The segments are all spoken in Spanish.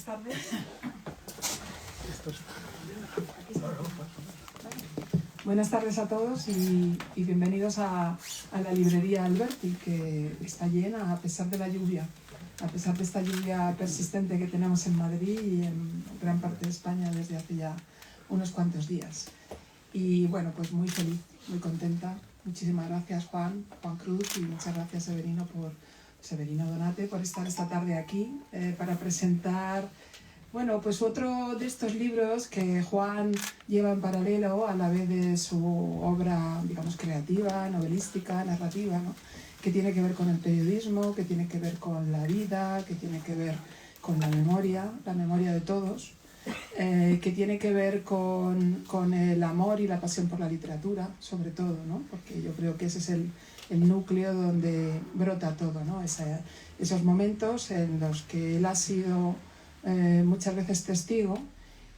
tardes. Buenas tardes a todos y bienvenidos a la librería Alberti, que está llena a pesar de la lluvia, a pesar de esta lluvia persistente que tenemos en Madrid y en gran parte de España desde hace ya unos cuantos días. Y bueno, pues muy feliz, muy contenta. Muchísimas gracias Juan Cruz, y muchas gracias Severino Donate por estar esta tarde aquí para presentar, bueno, pues otro de estos libros que Juan lleva en paralelo a la vez de su obra, digamos, creativa, novelística, narrativa, ¿no? Que tiene que ver con el periodismo, que tiene que ver con la vida, que tiene que ver con la memoria de todos, que tiene que ver con el amor y la pasión por la literatura, sobre todo, ¿no? Porque yo creo que ese es el núcleo donde brota todo, ¿no? Esos momentos en los que él ha sido muchas veces testigo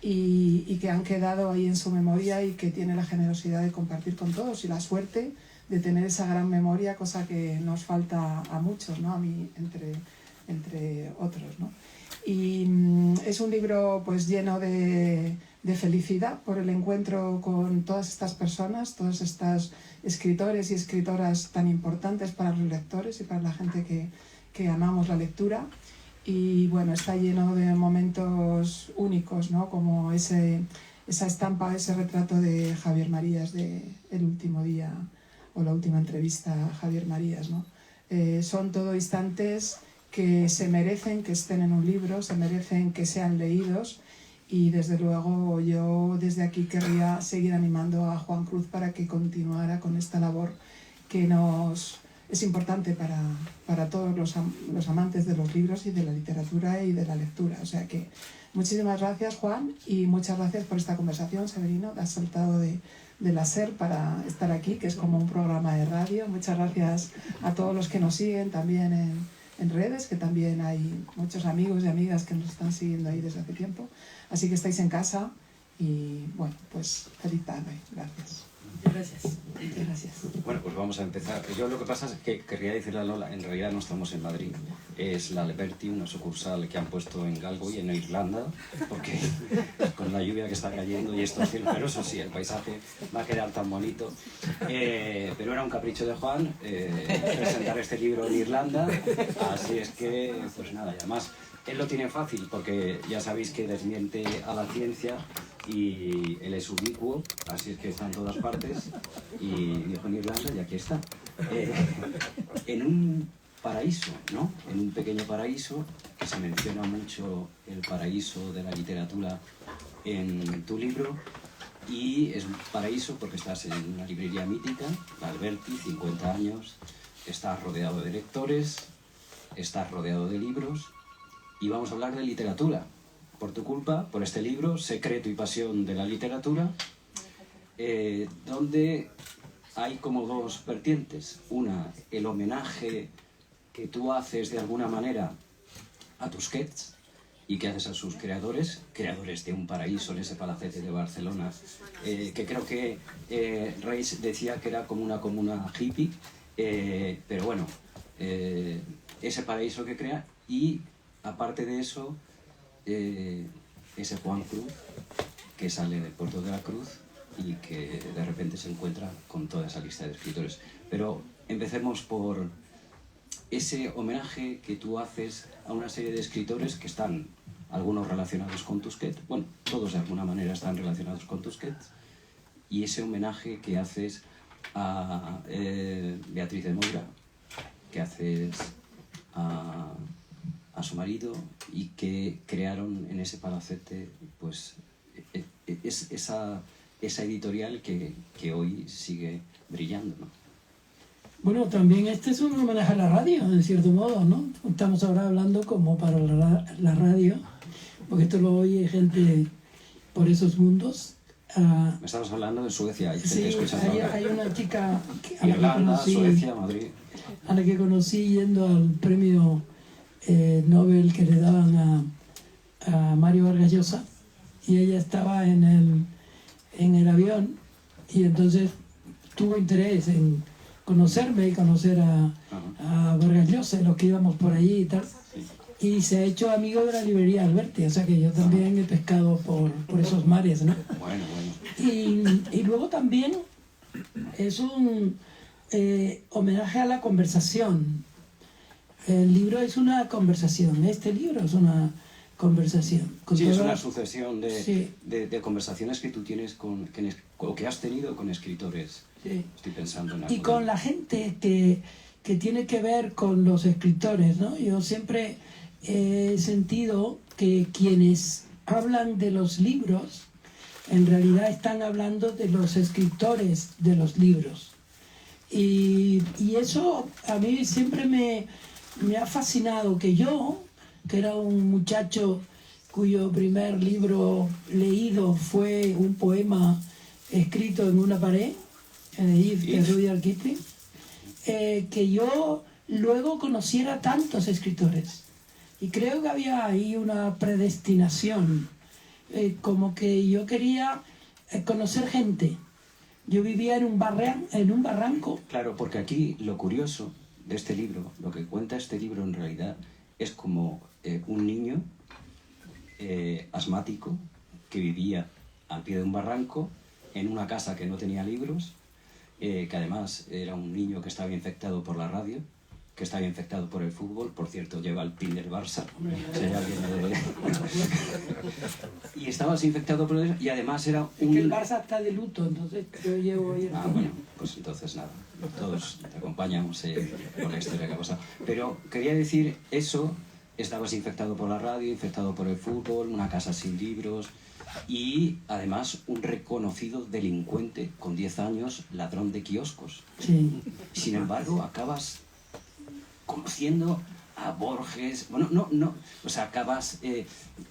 y que han quedado ahí en su memoria y que tiene la generosidad de compartir con todos y la suerte de tener esa gran memoria, cosa que nos falta a muchos, ¿no? A mí entre otros, ¿no? Y es un libro pues lleno de felicidad por el encuentro con todas estas personas, todos estos escritores y escritoras tan importantes para los lectores y para la gente que amamos la lectura. Y bueno, está lleno de momentos únicos, ¿no? Como esa estampa, ese retrato de Javier Marías de El último día o la última entrevista a Javier Marías, ¿no? Son todo instantes que se merecen que estén en un libro, se merecen que sean leídos, y desde luego yo desde aquí querría seguir animando a Juan Cruz para que continuara con esta labor que es importante para todos los amantes de los libros y de la literatura y de la lectura. O sea que muchísimas gracias Juan, y muchas gracias por esta conversación, Severino. Has saltado de la SER para estar aquí, que es como un programa de radio. Muchas gracias a todos los que nos siguen también en redes, que también hay muchos amigos y amigas que nos están siguiendo ahí desde hace tiempo. Así que estáis en casa y bueno, pues feliz tarde. Gracias. Gracias. Gracias. Bueno, pues vamos a empezar. Yo lo que pasa es que querría decirle a Lola, en realidad no estamos en Madrid, es la Alberti, una sucursal que han puesto en Galway, en Irlanda, porque con la lluvia que está cayendo y estos cielos, pero eso sí, el paisaje va a quedar tan bonito. Pero era un capricho de Juan presentar este libro en Irlanda, así es que, pues nada, y además él lo tiene fácil, porque ya sabéis que desmiente a la ciencia y él es ubicuo, así es que está en todas partes, y dijo en Irlanda y aquí está. En un paraíso, ¿no? En un pequeño paraíso, que se menciona mucho el paraíso de la literatura en tu libro, y es un paraíso porque estás en una librería mítica, la Alberti, 50 años, estás rodeado de lectores, estás rodeado de libros, y vamos a hablar de literatura. Por tu culpa, por este libro, Secreto y Pasión de la Literatura, donde hay como dos vertientes. Una, el homenaje que tú haces de alguna manera a Tusquets y que haces a sus creadores de un paraíso en ese palacete de Barcelona, que creo que Reis decía que era como una comuna hippie, pero bueno, ese paraíso que crea, y aparte de eso, ese Juan Cruz que sale del puerto de la Cruz y que de repente se encuentra con toda esa lista de escritores. Pero empecemos por ese homenaje que tú haces a una serie de escritores que están algunos relacionados con Tusquets, bueno, todos de alguna manera están relacionados con Tusquets, y ese homenaje que haces a Beatriz de Moura, que haces a su marido, y que crearon en ese palacete pues esa editorial que hoy sigue brillando, ¿no? Bueno, también este es un homenaje a la radio, en cierto modo, ¿no? Estamos ahora hablando como para la radio, porque esto lo oye gente por esos mundos. Me estabas hablando de Suecia, hay gente escuchando. Hay una chica Irlanda, Suecia, Madrid, a la que conocí yendo al premio Nobel que le daban a Mario Vargas Llosa, y ella estaba en el avión, y entonces tuvo interés en conocerme y conocer a Vargas Llosa, los que íbamos por allí y tal. y se ha hecho amigo de la librería Alberti, o sea que yo también he pescado por esos mares, ¿no? Bueno, bueno. Y luego también es un homenaje a la conversación. El libro es una conversación, este libro es una conversación. Sí, es una sucesión Sí. de conversaciones que tú tienes o que has tenido con escritores. Sí. Estoy pensando en Y algo con de- la gente que tiene que ver con los escritores, ¿no? Yo siempre he sentido que quienes hablan de los libros en realidad están hablando de los escritores de los libros. Y eso a mí siempre me ha fascinado, que yo, que era un muchacho cuyo primer libro leído fue un poema escrito en una pared, de Rudyard Kipling, que yo luego conociera tantos escritores. Y creo que había ahí una predestinación, como que yo quería conocer gente. Yo vivía en un barranco. Claro, porque aquí lo curioso de este libro, lo que cuenta este libro en realidad, es como un niño asmático que vivía al pie de un barranco, en una casa que no tenía libros, que además era un niño que estaba infectado por la radio, que estaba infectado por el fútbol, por cierto, lleva el pin del Barça, si hay alguien y estabas infectado por eso, y además era Es que el Barça está de luto, entonces yo llevo ahí el bueno, pues entonces nada, todos te acompañamos con la historia que ha pasado. Pero quería decir eso, estabas infectado por la radio, infectado por el fútbol, una casa sin libros, y además un reconocido delincuente con 10 años, ladrón de kioscos. Sí. Sin embargo, acabas conociendo a Borges, bueno, no, o sea, acabas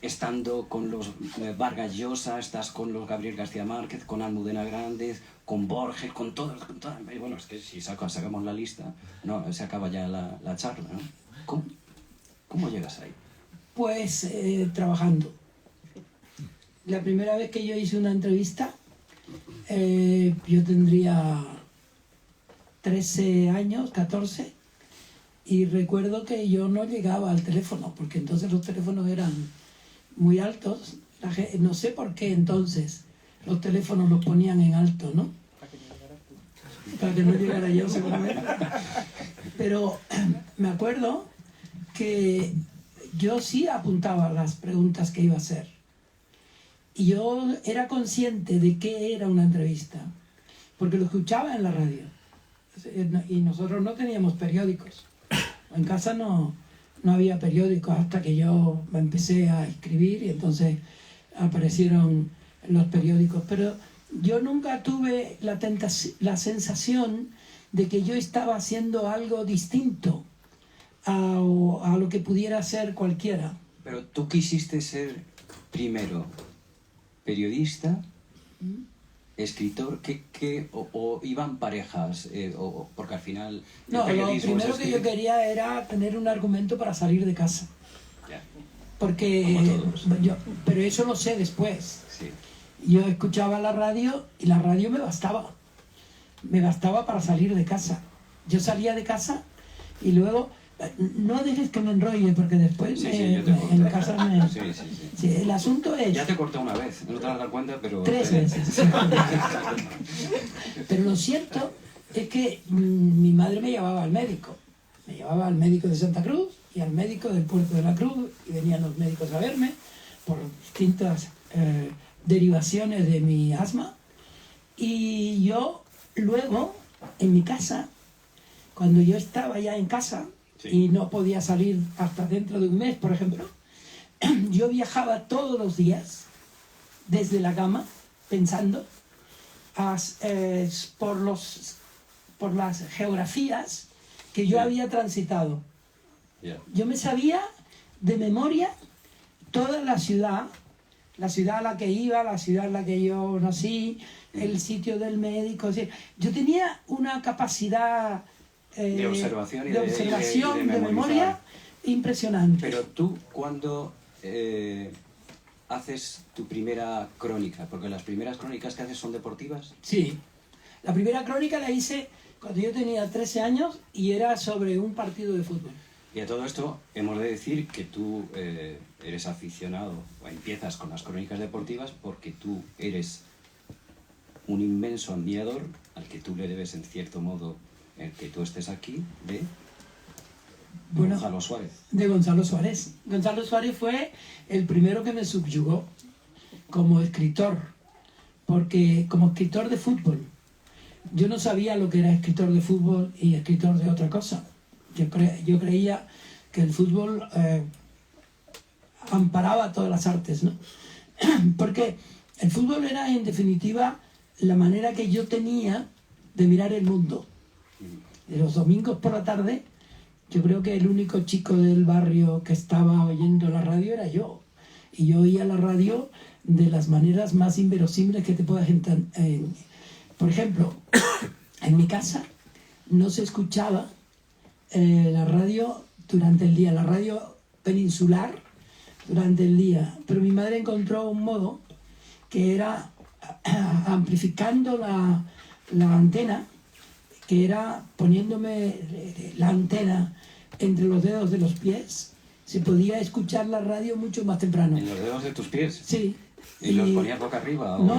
estando con los Vargas Llosa, estás con los Gabriel García Márquez, con Almudena Grandes, con Borges, con todos, bueno, es que si sacamos la lista, no, se acaba ya la charla, ¿no? ¿Cómo llegas ahí? Pues trabajando. La primera vez que yo hice una entrevista, yo tendría 13 años, 14, y recuerdo que yo no llegaba al teléfono, porque entonces los teléfonos eran muy altos. No sé por qué entonces los teléfonos los ponían en alto, ¿no? Para que no llegara yo, seguramente. Pero me acuerdo que yo sí apuntaba las preguntas que iba a hacer. Y yo era consciente de qué era una entrevista, porque lo escuchaba en la radio. Y nosotros no teníamos periódicos. En casa no había periódicos hasta que yo me empecé a escribir y entonces aparecieron los periódicos. Pero yo nunca tuve la sensación de que yo estaba haciendo algo distinto a lo que pudiera ser cualquiera. Pero tú quisiste ser primero periodista, escritor, o iban parejas, porque al final el No, lo periodismo primero es que yo quería era tener un argumento para salir de casa. Ya, Porque como todos. pero eso lo sé después. sí. Yo escuchaba la radio y la radio me bastaba para salir de casa. Yo salía de casa y luego, no dejes que me enrolle porque después Sí, yo te corto. en casa me... Sí. Sí, el asunto es... Ya te corté una vez, no te vas a dar cuenta, pero... 3 veces. Pero lo cierto es que mi madre me llevaba al médico. Me llevaba al médico de Santa Cruz y al médico del Puerto de la Cruz, y venían los médicos a verme por distintas derivaciones de mi asma. Y yo luego, en mi casa, cuando yo estaba ya en casa, Sí. y no podía salir hasta dentro de un mes, por ejemplo, yo viajaba todos los días desde la cama, pensando por las geografías que yo Sí. había transitado. Ya. Yo me sabía de memoria toda la ciudad a la que iba, la ciudad en la que yo nací, el sitio del médico. Yo tenía una capacidad De observación y de, de memorizar. memoria impresionante. Pero tú, cuando haces tu primera crónica, porque las primeras crónicas que haces son deportivas. Sí, la primera crónica la hice cuando yo tenía 13 años y era sobre un partido de fútbol. Y a todo esto hemos de decir que tú eres aficionado, o empiezas con las crónicas deportivas porque tú eres un inmenso admirador al que tú le debes en cierto modo el que tú estés aquí de Gonzalo Suárez. De Gonzalo Suárez. Gonzalo Suárez fue el primero que me subyugó como escritor, porque como escritor de fútbol, yo no sabía lo que era escritor de fútbol y escritor de otra cosa. Yo creía que el fútbol amparaba todas las artes, ¿no? Porque el fútbol era, en definitiva, la manera que yo tenía de mirar el mundo. De los domingos por la tarde, yo creo que el único chico del barrio que estaba oyendo la radio era yo. Y yo oía la radio de las maneras más inverosímiles que te puedas entender. Por ejemplo, en mi casa no se escuchaba la radio durante el día, la radio peninsular durante el día. Pero mi madre encontró un modo que era amplificando la antena, que era poniéndome la antena entre los dedos de los pies, se podía escuchar la radio mucho más temprano. ¿En los dedos de tus pies? Sí. ¿Y los ponías boca arriba? No,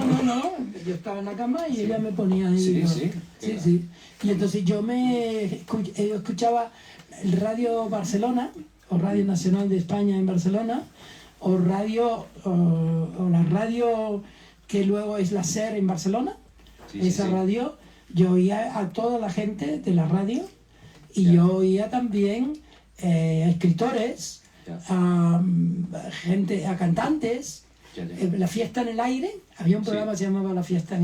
yo estaba en la cama y ella me ponía ahí. Sí. Y entonces yo escuchaba el Radio Barcelona, o Radio Nacional de España en Barcelona, o la radio que luego es la SER en Barcelona. Esa radio, yo oía a toda la gente de la radio y yo oía también a escritores, a cantantes. La fiesta en el aire, había un programa que se llamaba La Fiesta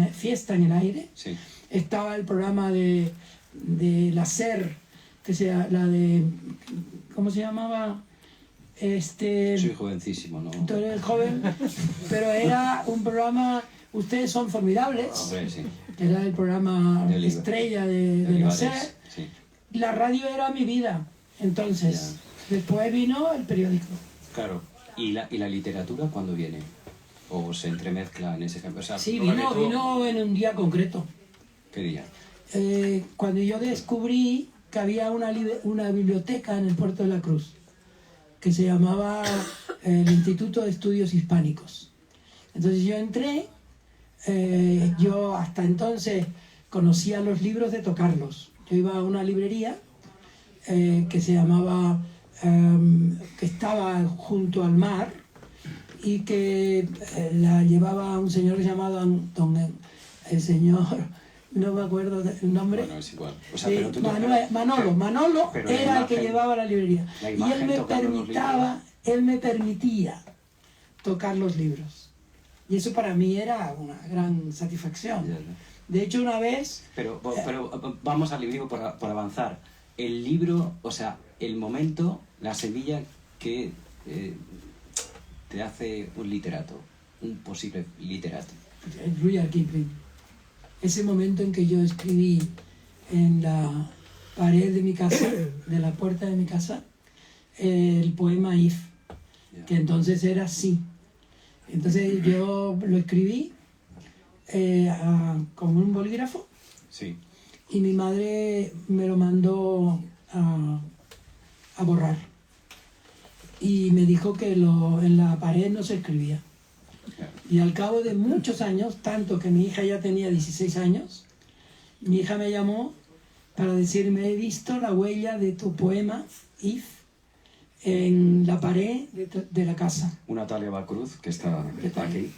en el Aire. Sí. Estaba el programa de la SER, que sea la de, ¿cómo se llamaba? Soy jovencísimo, ¿no? Tú eres joven, pero era un programa, ustedes son formidables. Hombre, sí. Era el programa estrella de la SER. Sí. La radio era mi vida. Entonces, después vino el periódico. Claro. ¿Y la literatura cuándo viene? ¿O se entremezcla en ese cambio? O sea, sí, vino en un día concreto. ¿Qué día? Cuando yo descubrí que había una biblioteca en el Puerto de la Cruz que se llamaba el Instituto de Estudios Hispánicos. Entonces yo entré, yo hasta entonces conocía los libros de tocarlos. Yo iba a una librería que se llamaba, que estaba junto al mar y que la llevaba un señor llamado el señor, no me acuerdo el nombre. Bueno, es igual. O sea, Manolo era el que llevaba la librería. Y él me permitía tocar los libros. Y eso para mí era una gran satisfacción. De hecho, una vez... Pero vamos al libro por avanzar. El libro, o sea, el momento, la semilla que te hace un literato, un posible literato. Rudyard Kipling. Ese momento en que yo escribí en la pared de mi casa, de la puerta de mi casa, el poema If, que entonces era sí. Entonces yo lo escribí con un bolígrafo. Sí. Y mi madre me lo mandó a borrar. Y me dijo que en la pared no se escribía. Y al cabo de muchos años, tanto que mi hija ya tenía 16 años, mi hija me llamó para decirme: he visto la huella de tu poema, If, en la pared de la casa. Una Talia Cruz que está aquí.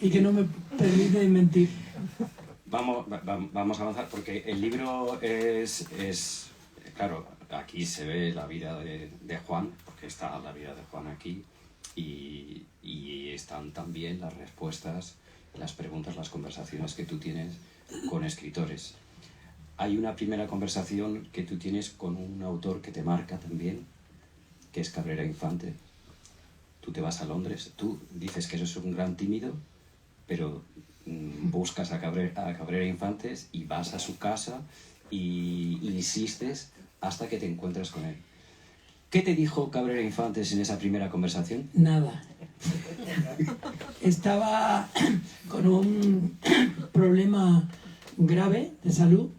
Y que no me permite mentir. Vamos a avanzar porque el libro es claro, aquí se ve la vida de Juan, porque está la vida de Juan aquí, y están también las respuestas, las preguntas, las conversaciones que tú tienes con escritores. Hay una primera conversación que tú tienes con un autor que te marca también, que es Cabrera Infante. Tú te vas a Londres, tú dices que eres un gran tímido, pero buscas a Cabrera Infantes y vas a su casa y insistes hasta que te encuentras con él. ¿Qué te dijo Cabrera Infantes en esa primera conversación? Nada. Estaba con un problema grave de salud,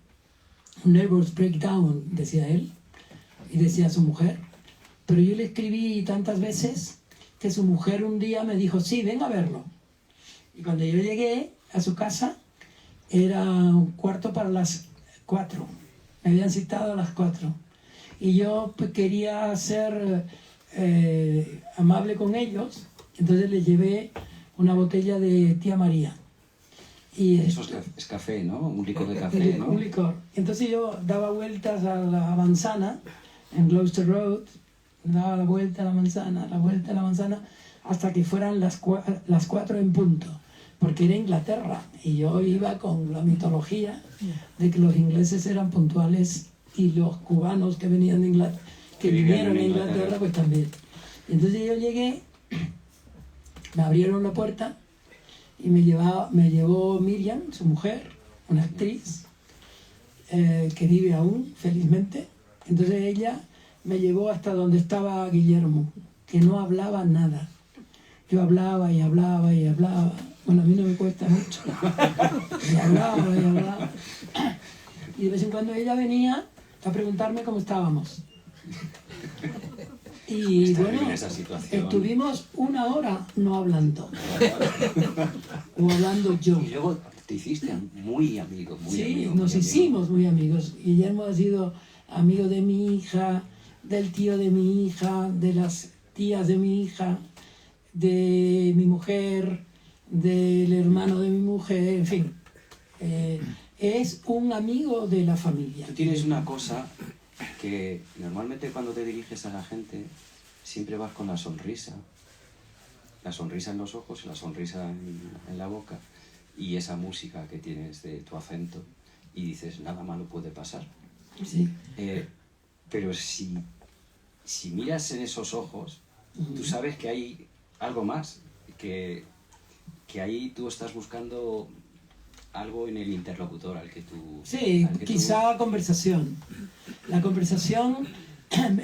un nervous breakdown, decía él, y decía su mujer, pero yo le escribí tantas veces que su mujer un día me dijo, sí, ven a verlo. Y cuando yo llegué a su casa, era un cuarto para las 4. Me habían citado a las 4. Y yo pues, quería ser amable con ellos, entonces les llevé una botella de Tía María. Y eso es café, ¿no? Un licor de café, ¿no? Un licor. Entonces yo daba vueltas a la manzana, en Gloucester Road, daba la vuelta a la manzana, hasta que fueran las 4 en punto, porque era Inglaterra, y yo iba con la mitología de que los ingleses eran puntuales y los cubanos que venían de Inglaterra, que vivieron en Inglaterra, pues también. Entonces yo llegué, me abrieron la puerta, y me llevó Miriam, su mujer, una actriz, que vive aún, felizmente. Entonces ella me llevó hasta donde estaba Guillermo, que no hablaba nada. Yo hablaba y hablaba y hablaba. Bueno, a mí no me cuesta mucho. Y hablaba y hablaba. Y de vez en cuando ella venía a preguntarme cómo estábamos. Y bueno, estuvimos 1 hora no hablando. O hablando yo. Y luego te hiciste muy amigo, muy amigo. Sí, nos hicimos muy amigos. Guillermo ha sido amigo de mi hija, del tío de mi hija, de las tías de mi hija, de mi mujer, del hermano de mi mujer, en fin. Es un amigo de la familia. Tú tienes una cosa que normalmente cuando te diriges a la gente siempre vas con la sonrisa en los ojos y la sonrisa en la boca y esa música que tienes de tu acento y dices nada malo puede pasar. Sí. Pero si miras en esos ojos, tú sabes que hay algo más, que ahí tú estás buscando algo en el interlocutor al que tú... Sí, quizá conversación. La conversación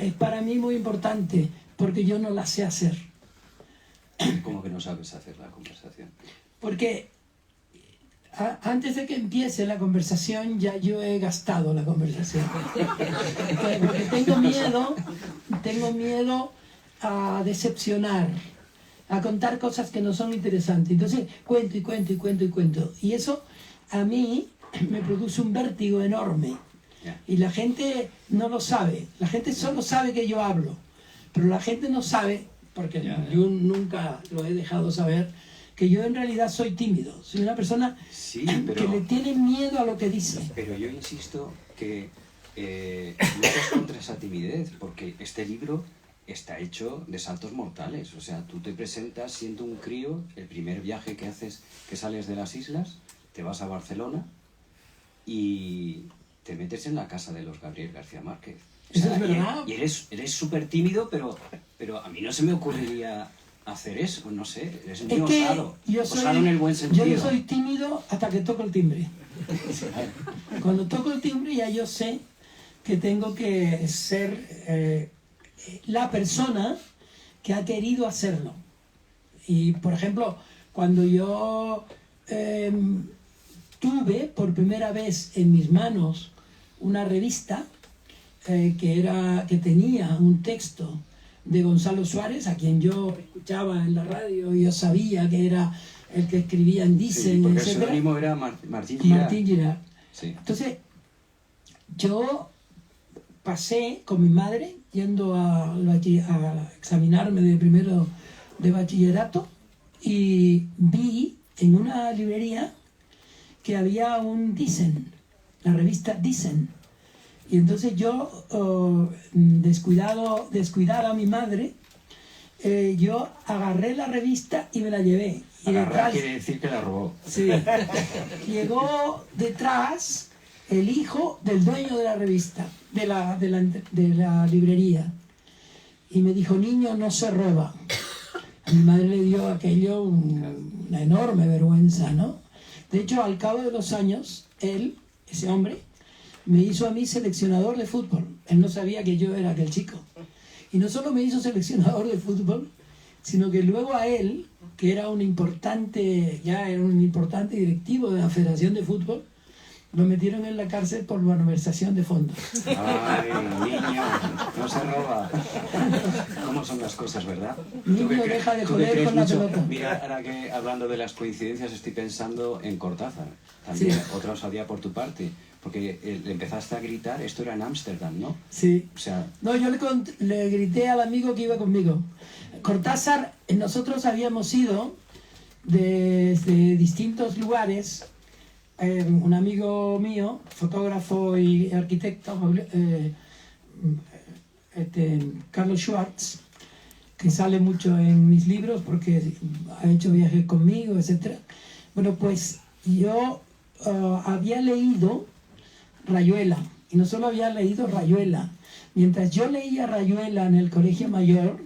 es para mí muy importante porque yo no la sé hacer. ¿Cómo que no sabes hacer la conversación? Porque antes de que empiece la conversación ya yo he gastado la conversación. Porque tengo miedo a decepcionar, a contar cosas que no son interesantes. Entonces cuento y cuento y cuento y cuento. Y eso a mí me produce un vértigo enorme. Y la gente no lo sabe. La gente solo sabe que yo hablo. Pero la gente no sabe, porque yo nunca lo he dejado saber, que yo en realidad soy tímido. Soy una persona que le tiene miedo a lo que dice. Pero yo insisto que luchas contra esa timidez, porque este libro está hecho de saltos mortales. O sea, tú te presentas siendo un crío, el primer viaje que haces, que sales de las islas, te vas a Barcelona y te metes en la casa de los Gabriel García Márquez. O sea, ¿Eso es verdad? Y eres súper tímido, pero a mí no se me ocurriría hacer eso, no sé, eres muy osado. Osado en el buen sentido. Yo soy tímido hasta que toco el timbre. Cuando toco el timbre ya yo sé que tengo que ser la persona que ha querido hacerlo. Y, por ejemplo, cuando yo tuve por primera vez en mis manos una revista que tenía un texto de Gonzalo Suárez, a quien yo escuchaba en la radio y yo sabía que era el que escribía en Dicen, sí, porque etc. el seudónimo era Martín Girard. Martín Girard. Sí. Entonces, yo pasé con mi madre yendo a examinarme de primero de bachillerato y vi en una librería que había un Dicen, la revista Dicen. Y entonces yo, descuidada a mi madre, yo agarré la revista y me la llevé. Y agarrar quiere decir que la robó. Sí. Llegó detrás el hijo del dueño de la revista, de la librería. Y me dijo, niño, no se roba. A mi madre le dio aquello una enorme vergüenza, ¿no? De hecho, al cabo de los años, él, ese hombre, me hizo a mí seleccionador de fútbol. Él no sabía que yo era aquel chico. Y no solo me hizo seleccionador de fútbol, sino que luego a él, que era un importante directivo de la Federación de Fútbol, lo metieron en la cárcel por malversación de fondos. Ay, niño, no se roba. las cosas, ¿verdad? Niño, ¿Tú qué deja de tú qué joder crees con la mucho? pelota. Mira, ahora que hablando de las coincidencias estoy pensando en Cortázar. También Sí. otra osadía por tu parte. Porque le empezaste a gritar, esto era en Ámsterdam, ¿no? Sí. O sea, No, yo le grité al amigo que iba conmigo. Cortázar, nosotros habíamos ido desde distintos lugares. Un amigo mío, fotógrafo y arquitecto, Carlos Schwartz, que sale mucho en mis libros porque ha hecho viajes conmigo, etc. Bueno, pues yo había leído Rayuela, y no solo había leído Rayuela. Mientras yo leía Rayuela en el colegio mayor,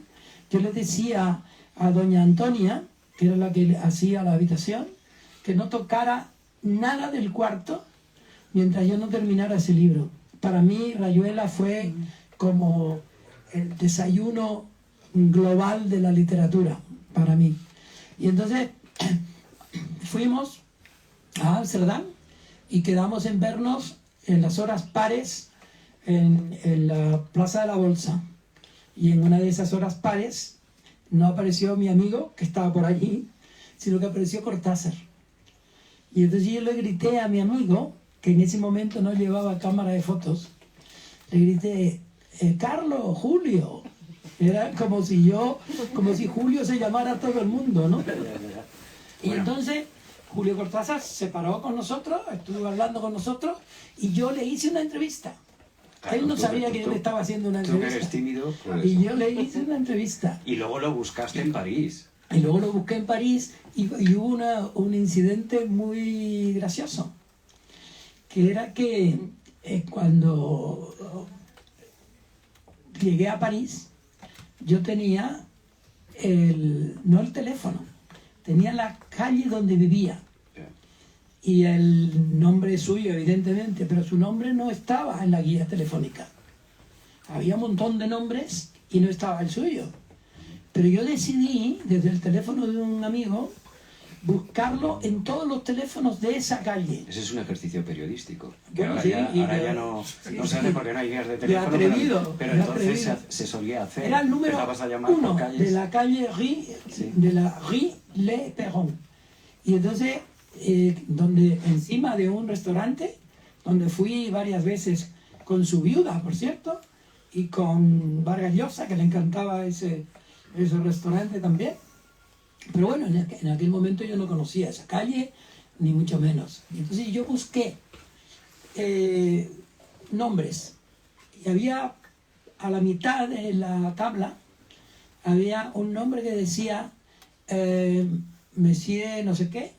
yo le decía a doña Antonia, que era la que hacía la habitación, que no tocara nada del cuarto mientras yo no terminara ese libro. Para mí Rayuela fue como el desayuno global de la literatura, para mí. Y entonces fuimos a Ámsterdam y quedamos en vernos en las horas pares en la Plaza de la Bolsa. Y en una de esas horas pares no apareció mi amigo, que estaba por allí, sino que apareció Cortázar. Y entonces yo le grité a mi amigo, que en ese momento no llevaba cámara de fotos, le grité, Carlos, Julio. Era como si Julio se llamara a todo el mundo, ¿no? Y Bueno. entonces Julio Cortázar se paró con nosotros, estuvo hablando con nosotros, y yo le hice una entrevista. claro, Él no tú- sabía tú- que yo tú- le estaba haciendo una tú que eres entrevista. tímido, pues... Y yo le hice una entrevista. Y luego lo buscaste en París. Y luego lo busqué en París y hubo un incidente muy gracioso, que era que cuando llegué a París, yo tenía no el teléfono, tenía la calle donde vivía y el nombre suyo, evidentemente, pero su nombre no estaba en la guía telefónica. Había un montón de nombres y no estaba el suyo. Pero yo decidí, desde el teléfono de un amigo, buscarlo en todos los teléfonos de esa calle. Ese es un ejercicio periodístico. Que Bueno, ahora sí, ya, y ahora yo- ya no, sí, no se hace porque no hay guías de De teléfono. atrevido, pero de entonces atrevido. se solía hacer. Era el número Empezabas a llamar por 1 calles. de la calle Sí. de la Rue Le Perron. Y entonces, donde encima de un restaurante, donde fui varias veces con su viuda, por cierto, y con Vargas Llosa, que le encantaba ese restaurante también. Pero bueno, en aquel momento yo no conocía esa calle, ni mucho menos. Y entonces yo busqué nombres. Y había, a la mitad de la tabla, había un nombre que decía Monsieur no sé qué,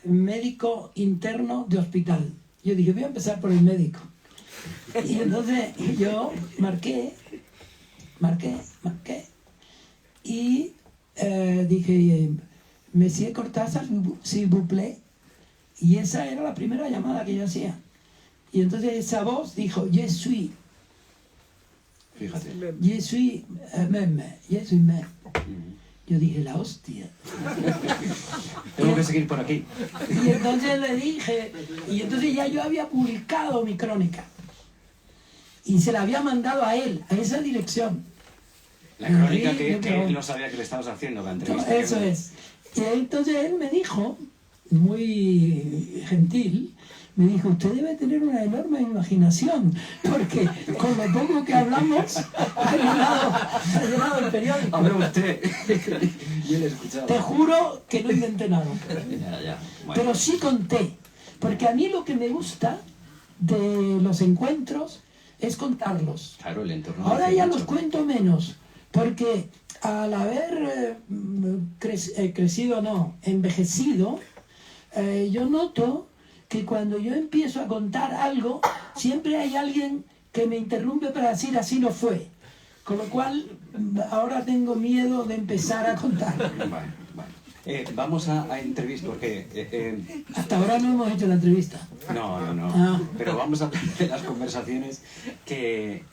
médico interno de hospital. Yo dije, voy a empezar por el médico. Y entonces yo marqué, y dije, Monsieur Cortázar, s'il vous plaît. Y esa era la primera llamada que yo hacía. Y entonces esa voz dijo, je suis Fíjate. même. Yo dije, la hostia. Tengo que seguir por aquí. Y entonces le dije, y entonces ya yo había publicado mi crónica. Y se la había mandado a él, a esa dirección. La crónica Sí, que pero- él no sabía que le estabas haciendo, la entrevista. Eso es. Y entonces él me dijo, muy gentil, me dijo, usted debe tener una enorme imaginación, porque con lo poco que hablamos ha llenado el periódico. A ver usted. Yo le he escuchado. Te juro que no inventé nada. Ya. Bueno. Pero sí conté, porque a mí lo que me gusta de los encuentros es contarlos. Claro, el entorno. Ahora dice ya mucho. los cuento menos, porque al haber envejecido, yo noto que cuando yo empiezo a contar algo, siempre hay alguien que me interrumpe para decir así no fue. Con lo cual, ahora tengo miedo de empezar a contar. Bueno. Vamos a entrevistar, porque... Hasta ahora no hemos hecho la entrevista. No. Ah. Pero vamos a hablar de las conversaciones que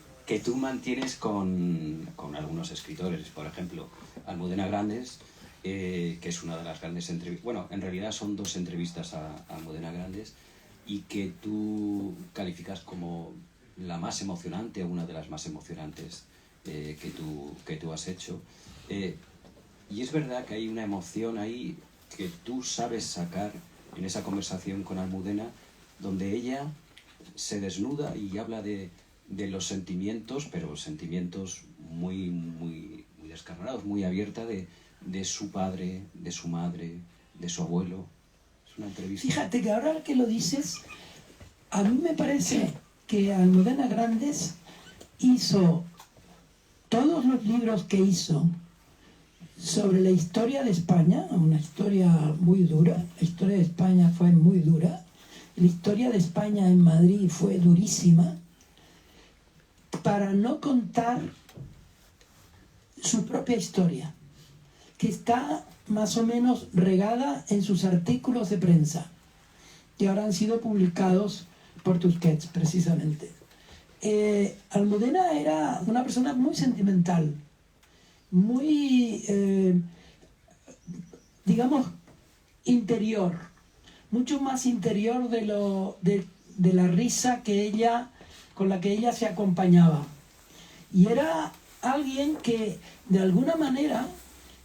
tú mantienes con algunos escritores. Por ejemplo, Almudena Grandes, que es una de las grandes entrevistas... Bueno, en realidad son 2 entrevistas a Almudena Grandes y que tú calificas como la más emocionante o una de las más emocionantes que tú has hecho. Y es verdad que hay una emoción ahí que tú sabes sacar en esa conversación con Almudena, donde ella se desnuda y habla de los sentimientos, pero sentimientos muy, muy, muy descarnados, muy abierta de su padre, de su madre, de su abuelo. Es una entrevista. Fíjate que ahora que lo dices, a mí me parece que Almudena Grandes hizo todos los libros que hizo sobre la historia de España, una historia muy dura. La historia de España fue muy dura. La historia de España en Madrid fue durísima, para no contar su propia historia, que está más o menos regada en sus artículos de prensa, que ahora han sido publicados por Tusquets, precisamente. Almudena era una persona muy sentimental, muy, digamos, interior, mucho más interior de la risa con la que ella se acompañaba. Y era alguien que, de alguna manera,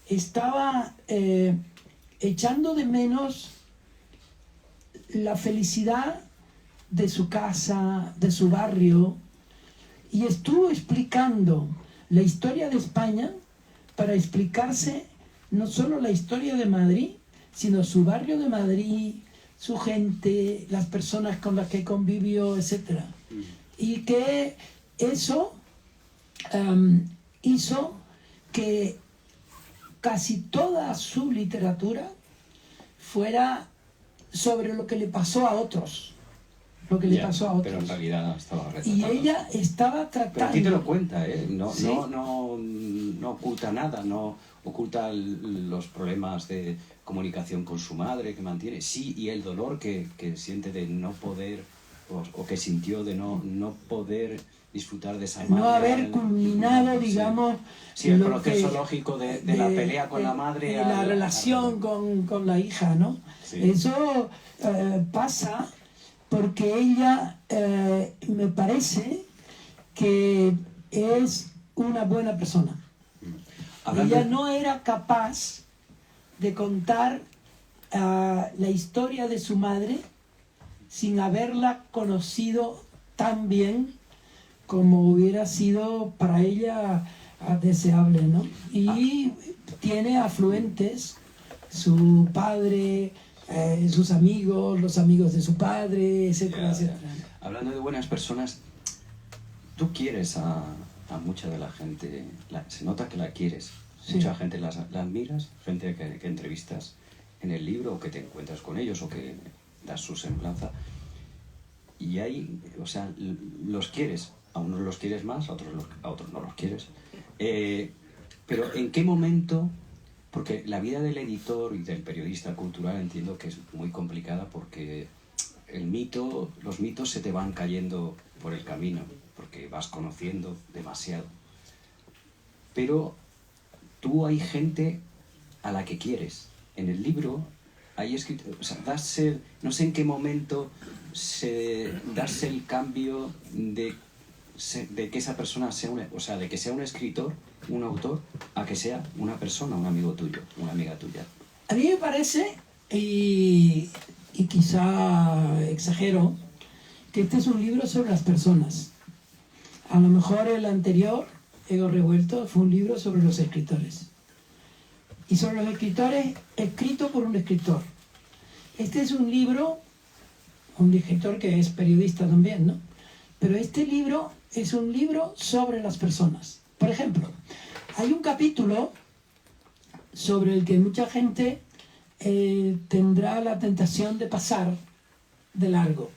estaba echando de menos la felicidad de su casa, de su barrio, y estuvo explicando la historia de España para explicarse no solo la historia de Madrid, sino su barrio de Madrid, su gente, las personas con las que convivió, etc. Y que eso hizo que casi toda su literatura fuera sobre lo que le pasó a otros. Lo que le pasó a otros. Pero en realidad estaba retratando. Y ella estaba tratando... Pero aquí te lo cuenta, ¿eh? No, ¿sí? no oculta nada, no oculta los problemas de comunicación con su madre que mantiene, sí, y el dolor que siente de no poder, o que sintió de no poder disfrutar de esa madre. No haber culminado, digamos... Sí, el proceso lógico de la pelea con la madre. De la relación con la hija, ¿no? Sí. Eso pasa porque ella, me parece que es una buena persona. Ella no era capaz de contar la historia de su madre sin haberla conocido tan bien como hubiera sido para ella deseable, ¿no? Y tiene afluentes, su padre, sus amigos, los amigos de su padre, etcétera, etcétera. Hablando de buenas personas, tú quieres a mucha de la gente, se nota que la quieres, sí. Mucha gente la admiras, gente que entrevistas en el libro, o que te encuentras con ellos, o que das su semblanza, y ahí, o sea, los quieres, a unos los quieres más, a otros no los quieres, pero ¿en qué momento? Porque la vida del editor y del periodista cultural entiendo que es muy complicada, porque los mitos se te van cayendo por el camino, porque vas conociendo demasiado. Pero tú hay gente a la que quieres. En el libro hay escrito, o sea, no sé en qué momento darse el cambio de que esa persona sea de que sea un escritor, un autor, a que sea una persona, un amigo tuyo, una amiga tuya. A mí me parece, y quizá exagero, que este es un libro sobre las personas. A lo mejor el anterior, Ego Revuelto, fue un libro sobre los escritores. Y sobre los escritores, escrito por un escritor. Este es un libro, un escritor que es periodista también, ¿no? Pero este libro es un libro sobre las personas. Por ejemplo, hay un capítulo sobre el que mucha gente tendrá la tentación de pasar de largo.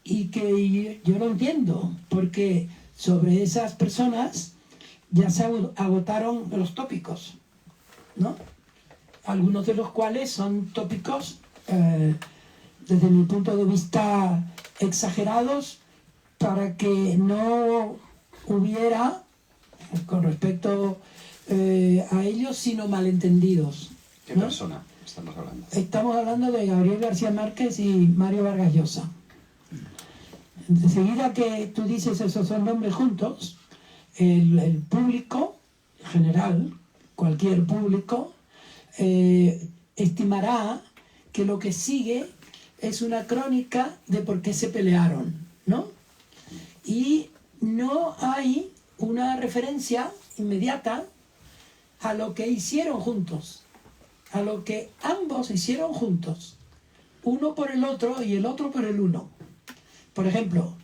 Y que yo lo entiendo, porque sobre esas personas ya se agotaron los tópicos, ¿no? Algunos de los cuales son tópicos, desde mi punto de vista, exagerados, para que no hubiera, con respecto a ellos, sino malentendidos. ¿Qué persona estamos hablando? Estamos hablando de Gabriel García Márquez y Mario Vargas Llosa. Enseguida que tú dices esos dos nombres juntos, el público general, cualquier público, estimará que lo que sigue es una crónica de por qué se pelearon, ¿no? Y no hay una referencia inmediata a lo que hicieron juntos, a lo que ambos hicieron juntos, uno por el otro y el otro por el uno. Por ejemplo,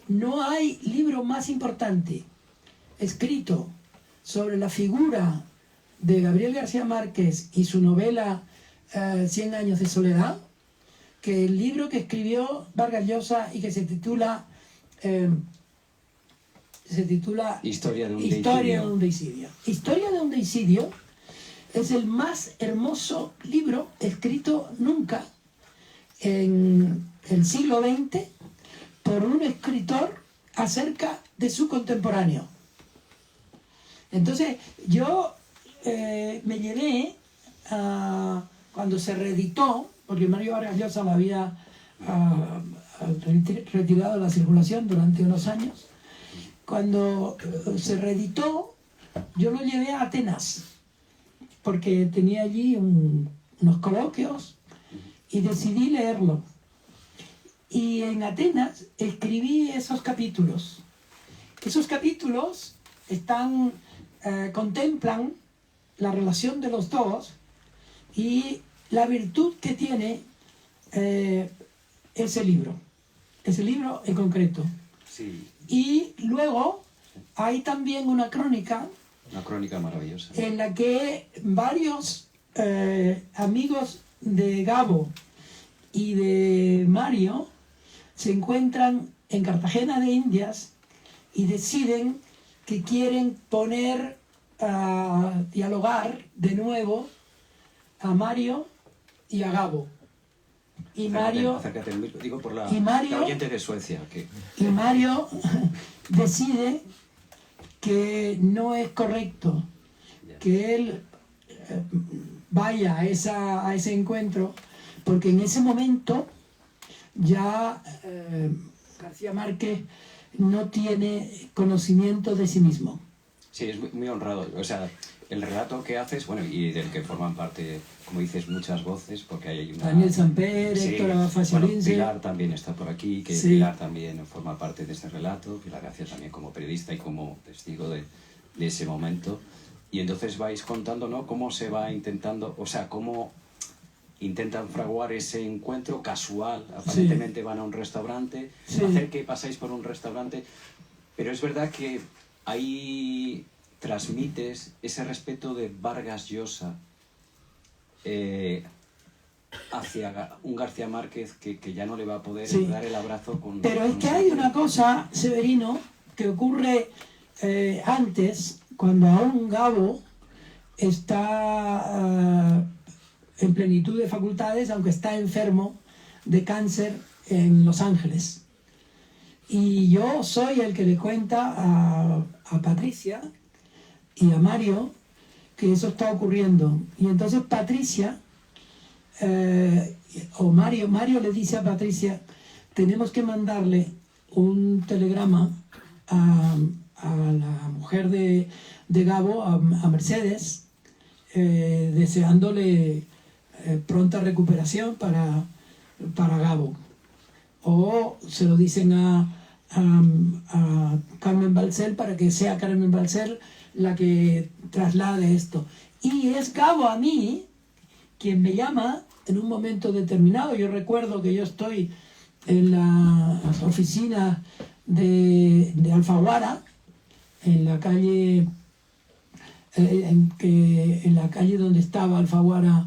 no hay libro más importante escrito sobre la figura de Gabriel García Márquez y su novela 100 años de soledad que el libro que escribió Vargas Llosa y que se titula Historia de un deicidio. Historia de un deicidio es el más hermoso libro escrito nunca en el siglo XX por un escritor acerca de su contemporáneo. Entonces yo me llevé cuando se reeditó, porque Mario Vargas Llosa lo había retirado de la circulación durante unos años. Cuando se reeditó, yo lo llevé a Atenas, porque tenía allí unos coloquios y decidí leerlo. Y en Atenas escribí esos capítulos. Esos capítulos contemplan la relación de los dos y la virtud que tiene ese libro en concreto. Sí. Y luego hay también una crónica maravillosa en la que varios amigos de Gabo y de Mario se encuentran en Cartagena de Indias y deciden que quieren poner a dialogar de nuevo a Mario y a Gabo. Y Mario, acércate al micro, digo por la oyente de Suecia. Y Mario decide que no es correcto que él vaya a ese encuentro, porque en ese momento ya García Márquez no tiene conocimiento de sí mismo. Sí, es muy honrado. O sea, el relato que haces, bueno, y del que forman parte, como dices, muchas voces, porque hay una... Daniel Samper, sí, Héctor Faciolince. Bueno, Pilar también está por aquí, que sí. Pilar también forma parte de este relato, Pilar García también como periodista y como testigo de ese momento. Y entonces vais contando, ¿no?, cómo se va intentando, o sea, cómo intentan fraguar ese encuentro casual. Aparentemente van a un restaurante, hacer que pasáis por un restaurante, pero es verdad que ahí transmites ese respeto de Vargas Llosa hacia un García Márquez que ya no le va a poder dar el abrazo con... Pero es que hay una cosa, Severino, que ocurre antes, cuando aún Gabo está en plenitud de facultades, aunque está enfermo de cáncer en Los Ángeles. Y yo soy el que le cuenta a Patricia y a Mario que eso está ocurriendo. Y entonces Patricia, o Mario le dice a Patricia, tenemos que mandarle un telegrama a la mujer de Gabo, a Mercedes, deseándole pronta recuperación para Gabo. O se lo dicen a Carmen Balcells para que sea Carmen Balcells la que traslade esto. Y es Gabo a mí quien me llama en un momento determinado. Yo recuerdo que yo estoy en las oficinas de Alfaguara, en la calle en la calle donde estaba Alfaguara,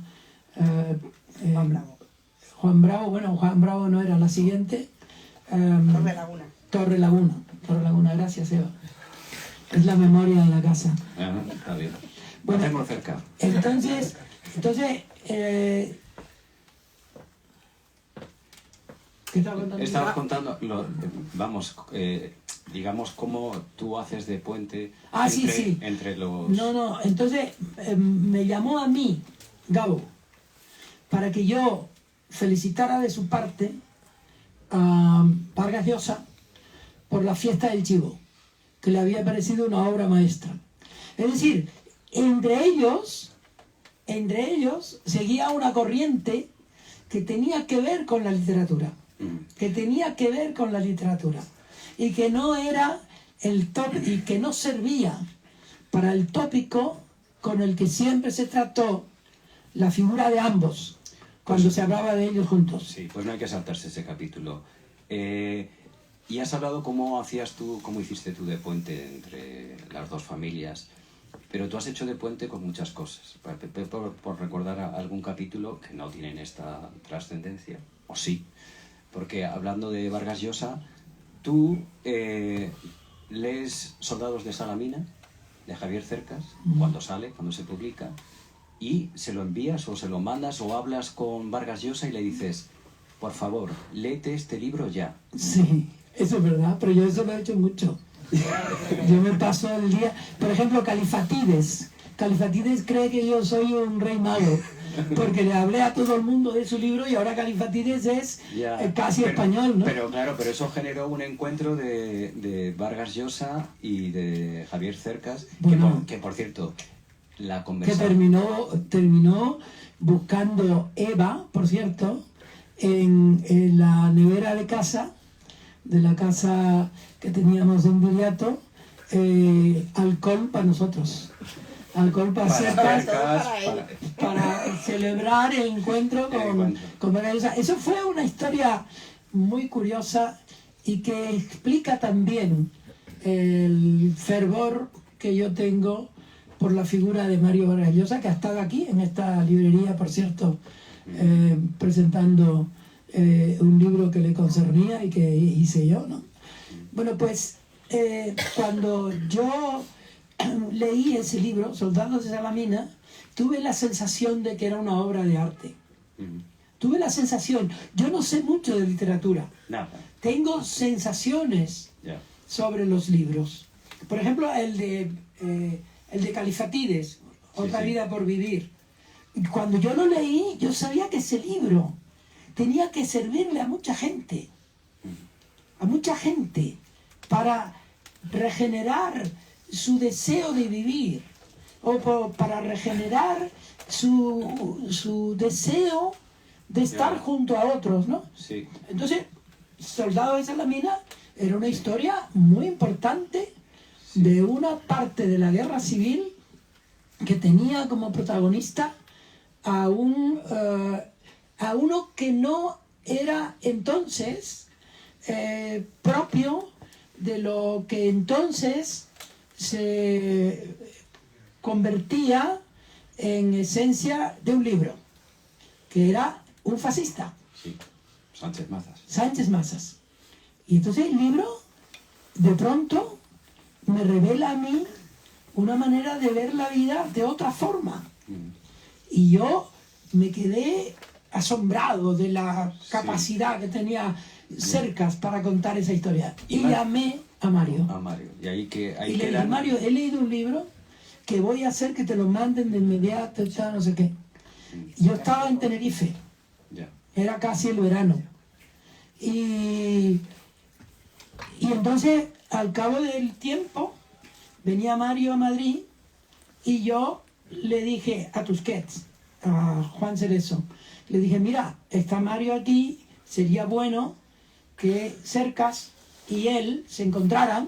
Juan Bravo no era la siguiente. Torre Laguna, gracias, Eva. Es la memoria de la casa. Está bien. Bueno, hacemos cerca. Entonces ¿qué estaba contando? Estabas contando, digamos, cómo tú haces de puente entre los... No, entonces me llamó a mí, Gabo, para que yo felicitara de su parte a Vargas Llosa por la fiesta del chivo. que le había parecido una obra maestra. Es decir, entre ellos seguía una corriente que tenía que ver con la literatura, y que no era y que no servía para el tópico con el que siempre se trató la figura de ambos cuando se hablaba de ellos juntos. Sí, pues no hay que saltarse ese capítulo. Y has hablado cómo hiciste tú de puente entre las dos familias, pero tú has hecho de puente con muchas cosas. Por recordar algún capítulo que no tienen esta trascendencia, o sí, porque hablando de Vargas Llosa, tú lees Soldados de Salamina, de Javier Cercas, cuando se publica, y se lo envías o se lo mandas o hablas con Vargas Llosa y le dices, por favor, léete este libro ya. Sí, eso es verdad, pero yo eso lo he hecho mucho. Yo me paso el día, por ejemplo, Califatides cree que yo soy un rey mago, porque le hablé a todo el mundo de su libro y ahora Califatides es casi español, ¿no? Pero claro, pero eso generó un encuentro de Vargas Llosa y de Javier Cercas, bueno, que por cierto, la conversación... Que terminó buscando Eva, por cierto, en la nevera de la casa que teníamos en Viriato, alcohol para nosotros. Alcohol para Cercas, para celebrar el encuentro con Vargas Llosa. Eso fue una historia muy curiosa y que explica también el fervor que yo tengo por la figura de Mario Vargas Llosa, que ha estado aquí en esta librería, por cierto, presentando un libro que le concernía y que hice yo, ¿no? Bueno, pues cuando yo leí ese libro, Soldados de Salamina, tuve la sensación de que era una obra de arte. Tuve la sensación, yo no sé mucho de literatura, tengo sensaciones sobre los libros. Por ejemplo, el de Califatides, Otra vida por vivir. Cuando yo lo leí, yo sabía que ese libro tenía que servirle a mucha gente, para regenerar su deseo de vivir, o para regenerar su deseo de estar junto a otros, ¿no? Sí. Entonces, Soldado de Salamina era una historia muy importante de una parte de la guerra civil que tenía como protagonista a uno que no era entonces propio de lo que entonces se convertía en esencia de un libro, que era un fascista. Sí, Sánchez Mazas. Sánchez Mazas. Y entonces el libro, de pronto, me revela a mí una manera de ver la vida de otra forma. Y yo me quedé asombrado de la capacidad que tenía Cercas para contar esa historia. Y llamé a Mario. Y ahí le dije, Mario, he leído un libro que voy a hacer que te lo manden de inmediato, ya no sé qué. Yo estaba en Tenerife. Era casi el verano. Y entonces, al cabo del tiempo, venía Mario a Madrid y yo le dije a Tusquets, a Juan Cerezo, le dije, mira, está Mario aquí, sería bueno que Cercas y él se encontraran.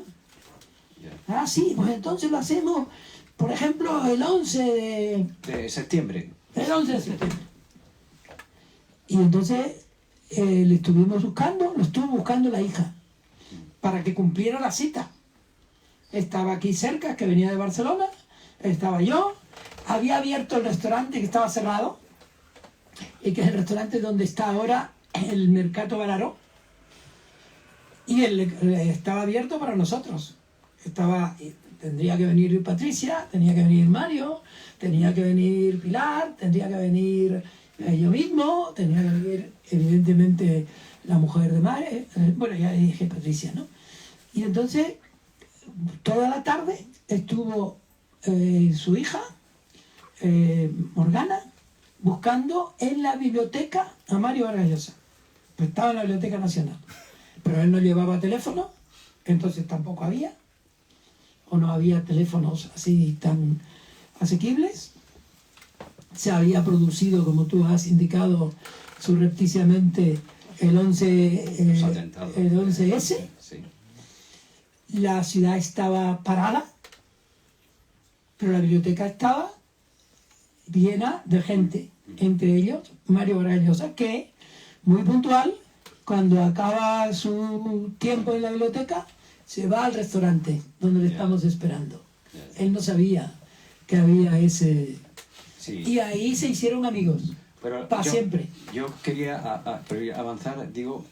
Ah, sí, pues entonces lo hacemos, por ejemplo, el 11 de septiembre. El 11 de septiembre. Y entonces lo estuvo buscando la hija, para que cumpliera la cita. Estaba aquí Cercas, que venía de Barcelona, estaba yo, había abierto el restaurante que estaba cerrado, y que es el restaurante donde está ahora el Mercato Bararó, y él estaba abierto para nosotros. Tendría que venir Patricia, tenía que venir Mario, tenía que venir Pilar, tendría que venir yo mismo, tenía que venir evidentemente la mujer de Mario, bueno, ya dije Patricia, ¿no? Y entonces toda la tarde estuvo su hija, Morgana, buscando en la biblioteca a Mario Vargas Llosa. Pues estaba en la Biblioteca Nacional, pero él no llevaba teléfono, entonces tampoco había. o no había teléfonos así tan asequibles. Se había producido, como tú has indicado subrepticiamente, el 11S. Sí. La ciudad estaba parada, pero la biblioteca estaba llena de gente, entre ellos Mario Vargas Llosa, que muy puntual, cuando acaba su tiempo en la biblioteca, se va al restaurante donde le estamos esperando. Él no sabía que había ese... Sí. Y ahí se hicieron amigos, para siempre. Yo quería avanzar, digo,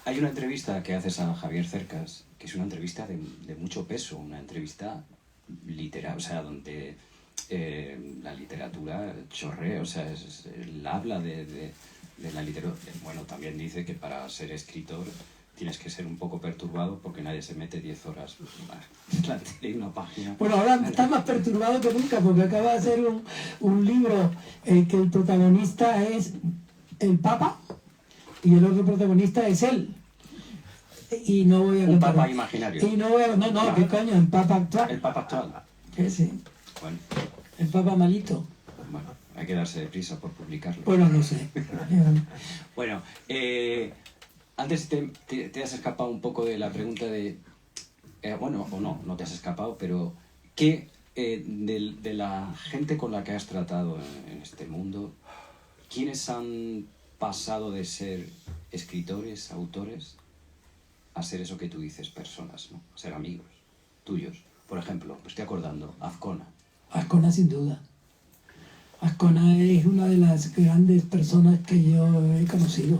hay una entrevista que haces a Javier Cercas, que es una entrevista de mucho peso, una entrevista literal, o sea, donde la literatura chorrea, o sea, él habla de la literatura. Bueno, también dice que para ser escritor tienes que ser un poco perturbado porque nadie se mete 10 horas delante de una página. Bueno, ahora está más perturbado que nunca porque acaba de hacer un libro que el protagonista es el Papa y el otro protagonista es él. Y no voy a un contar. Papa imaginario. Y no voy a... No, ¿qué coño? El Papa actual. El Papa actual. Sí. Bueno, El Papa malito. bueno, hay que darse prisa por publicarlo. Bueno, no sé. Bueno, antes te has escapado un poco de la pregunta de... bueno, o no te has escapado, pero ¿qué de la gente con la que has tratado en este mundo, quiénes han pasado de ser escritores, autores, a ser eso que tú dices, personas, ¿no? A ser amigos tuyos? Por ejemplo, me estoy acordando, Azcona. Azcona sin duda. Azcona es una de las grandes personas que yo he conocido.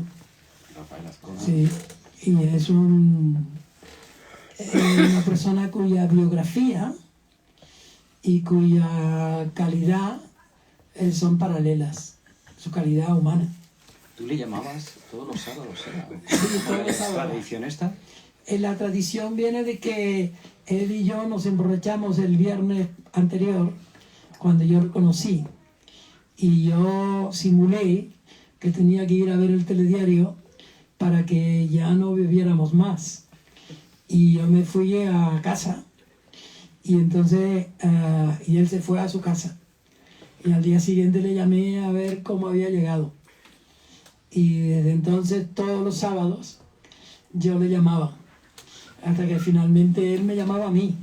Rafael Azcona. Sí, y es una persona cuya biografía y cuya calidad son paralelas, su calidad humana. ¿Tú le llamabas todos los sábados? Sí, todos los ¿La sábados. tradición esta? La tradición viene de que él y yo nos emborrachamos el viernes anterior, cuando yo lo conocí, y yo simulé que tenía que ir a ver el telediario para que ya no bebiéramos más. Y yo me fui a casa, y entonces y él se fue a su casa. Y al día siguiente le llamé a ver cómo había llegado. Y desde entonces, todos los sábados, yo le llamaba. Hasta que finalmente él me llamaba a mí.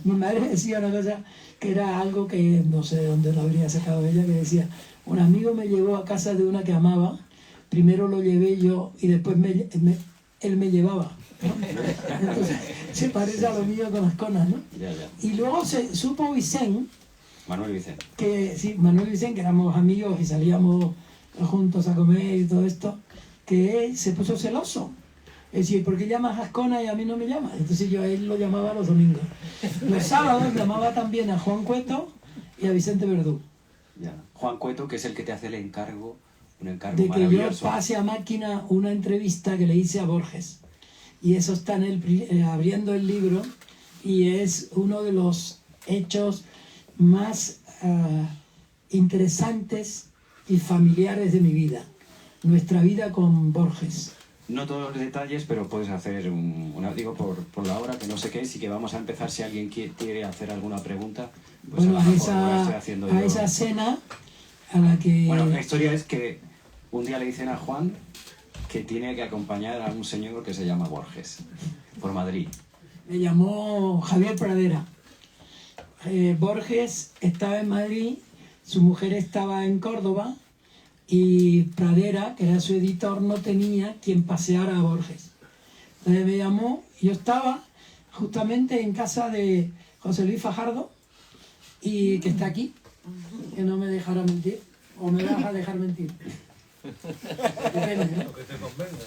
Mi madre decía una cosa que era algo que no sé de dónde lo habría sacado ella, que decía: un amigo me llevó a casa de una que amaba, primero lo llevé yo y después él me llevaba. Entonces, se parece a lo mío con Azcona, ¿no? Ya. Y luego se supo Vicente, Manuel Vicente. que sí, Manuel Vicente, que éramos amigos y salíamos juntos a comer y todo esto, que él se puso celoso. Es decir, ¿por qué llamas a Azcona y a mí no me llamas? Entonces yo a él lo llamaba los domingos. Los sábados llamaba también a Juan Cueto y a Vicente Verdú. Ya. Juan Cueto, que es el que te hace el encargo, un encargo De que yo maravilloso. pase a máquina una entrevista que le hice a Borges. Y eso está en abriendo el libro, y es uno de los hechos más interesantes y familiares de mi vida. Nuestra vida con Borges. No todos los detalles, pero puedes hacer digo por la hora, que no sé qué es, y que vamos a empezar. Si alguien quiere hacer alguna pregunta, pues Bueno, a lo mejor la estoy haciendo yo. esa cena a la que... Bueno, la historia es que un día le dicen a Juan que tiene que acompañar a un señor que se llama Borges, por Madrid. Me llamó Javier Pradera. Borges estaba en Madrid, su mujer estaba en Córdoba, y Pradera, que era su editor, no tenía quien paseara a Borges. Entonces me llamó, y yo estaba justamente en casa de José Luis Fajardo, y que está aquí, que no me dejará mentir, o me vas a dejar mentir. Depende, ¿no? Lo que te convenga.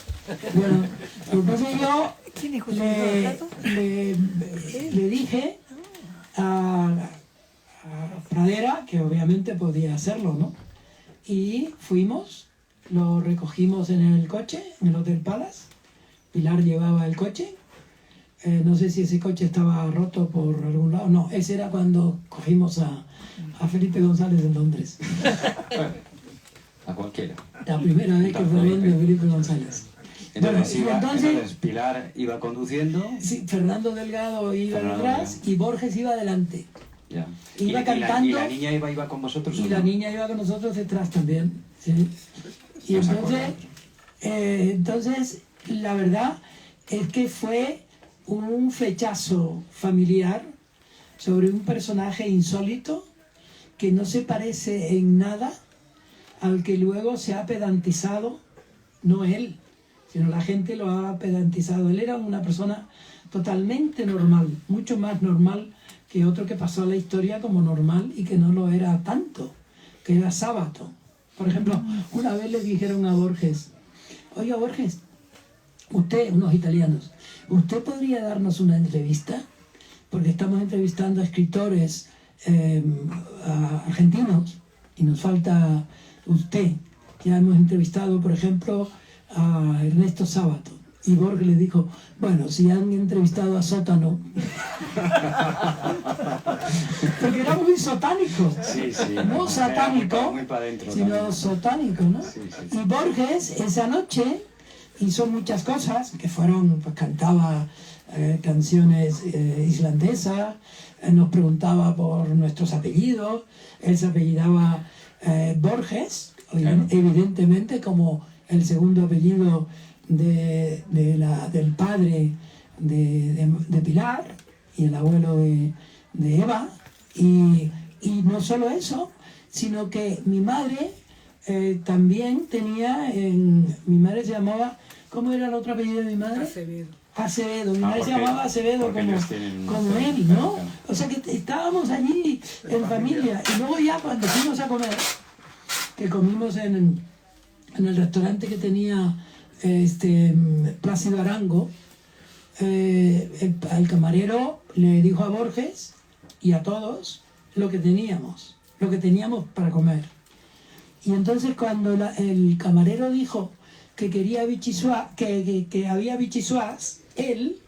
Bueno, entonces yo ¿Quién es José Luis Fajardo? le dije a Pradera que obviamente podía hacerlo, ¿no? Y fuimos, lo recogimos en el coche, en el Hotel Palace. Pilar llevaba el coche. No sé si ese coche estaba roto por algún lado. No, ese era cuando cogimos a Felipe González en Londres. A cualquiera. La primera vez que fue a Londres Felipe González. Entonces, Bueno, y entonces Pilar iba conduciendo. Sí, Fernando Delgado iba Fernando detrás Delgado. y Borges iba adelante. Ya. Iba y cantando. la niña iba con vosotros? Y ¿o la no? niña iba con nosotros detrás también. ¿Sí? Y ¿Os entonces, acordáis? entonces, la verdad es que fue un flechazo familiar sobre un personaje insólito que no se parece en nada al que luego se ha pedantizado, no él, sino la gente lo ha pedantizado. Él era una persona totalmente normal, mucho más normal que otro que pasó a la historia como normal y que no lo era tanto, que era sábado. Por ejemplo, una vez le dijeron a Borges, oiga Borges, usted, unos italianos, ¿usted podría darnos una entrevista? Porque estamos entrevistando a escritores argentinos y nos falta usted. Ya hemos entrevistado, por ejemplo, a Ernesto Sábato. Y Borges le dijo, bueno, si han entrevistado a Sótano. Porque era muy sotánico. Sí, sí. No Era satánico, muy pa' dentro sino también. sotánico, ¿no? Sí, sí, Y sí. Borges esa noche hizo muchas cosas, que fueron, pues cantaba canciones islandesas, nos preguntaba por nuestros apellidos, él se apellidaba Borges, Claro. evidentemente como el segundo apellido del padre de Pilar y el abuelo de Eva. Y no solo eso, sino que mi madre también tenía, mi madre se llamaba, ¿cómo era el otro apellido de mi madre? Acevedo, mi madre se porque- llamaba Acevedo porque ellos tienen como una él, familia, ¿no? claro. O sea que estábamos allí en familia. Y luego ya cuando fuimos a comer, que comimos en el restaurante que tenía Plácido Arango, el camarero le dijo a Borges y a todos lo que teníamos para comer. Y entonces cuando el camarero dijo que quería bichisuas, que había bichisuas, él,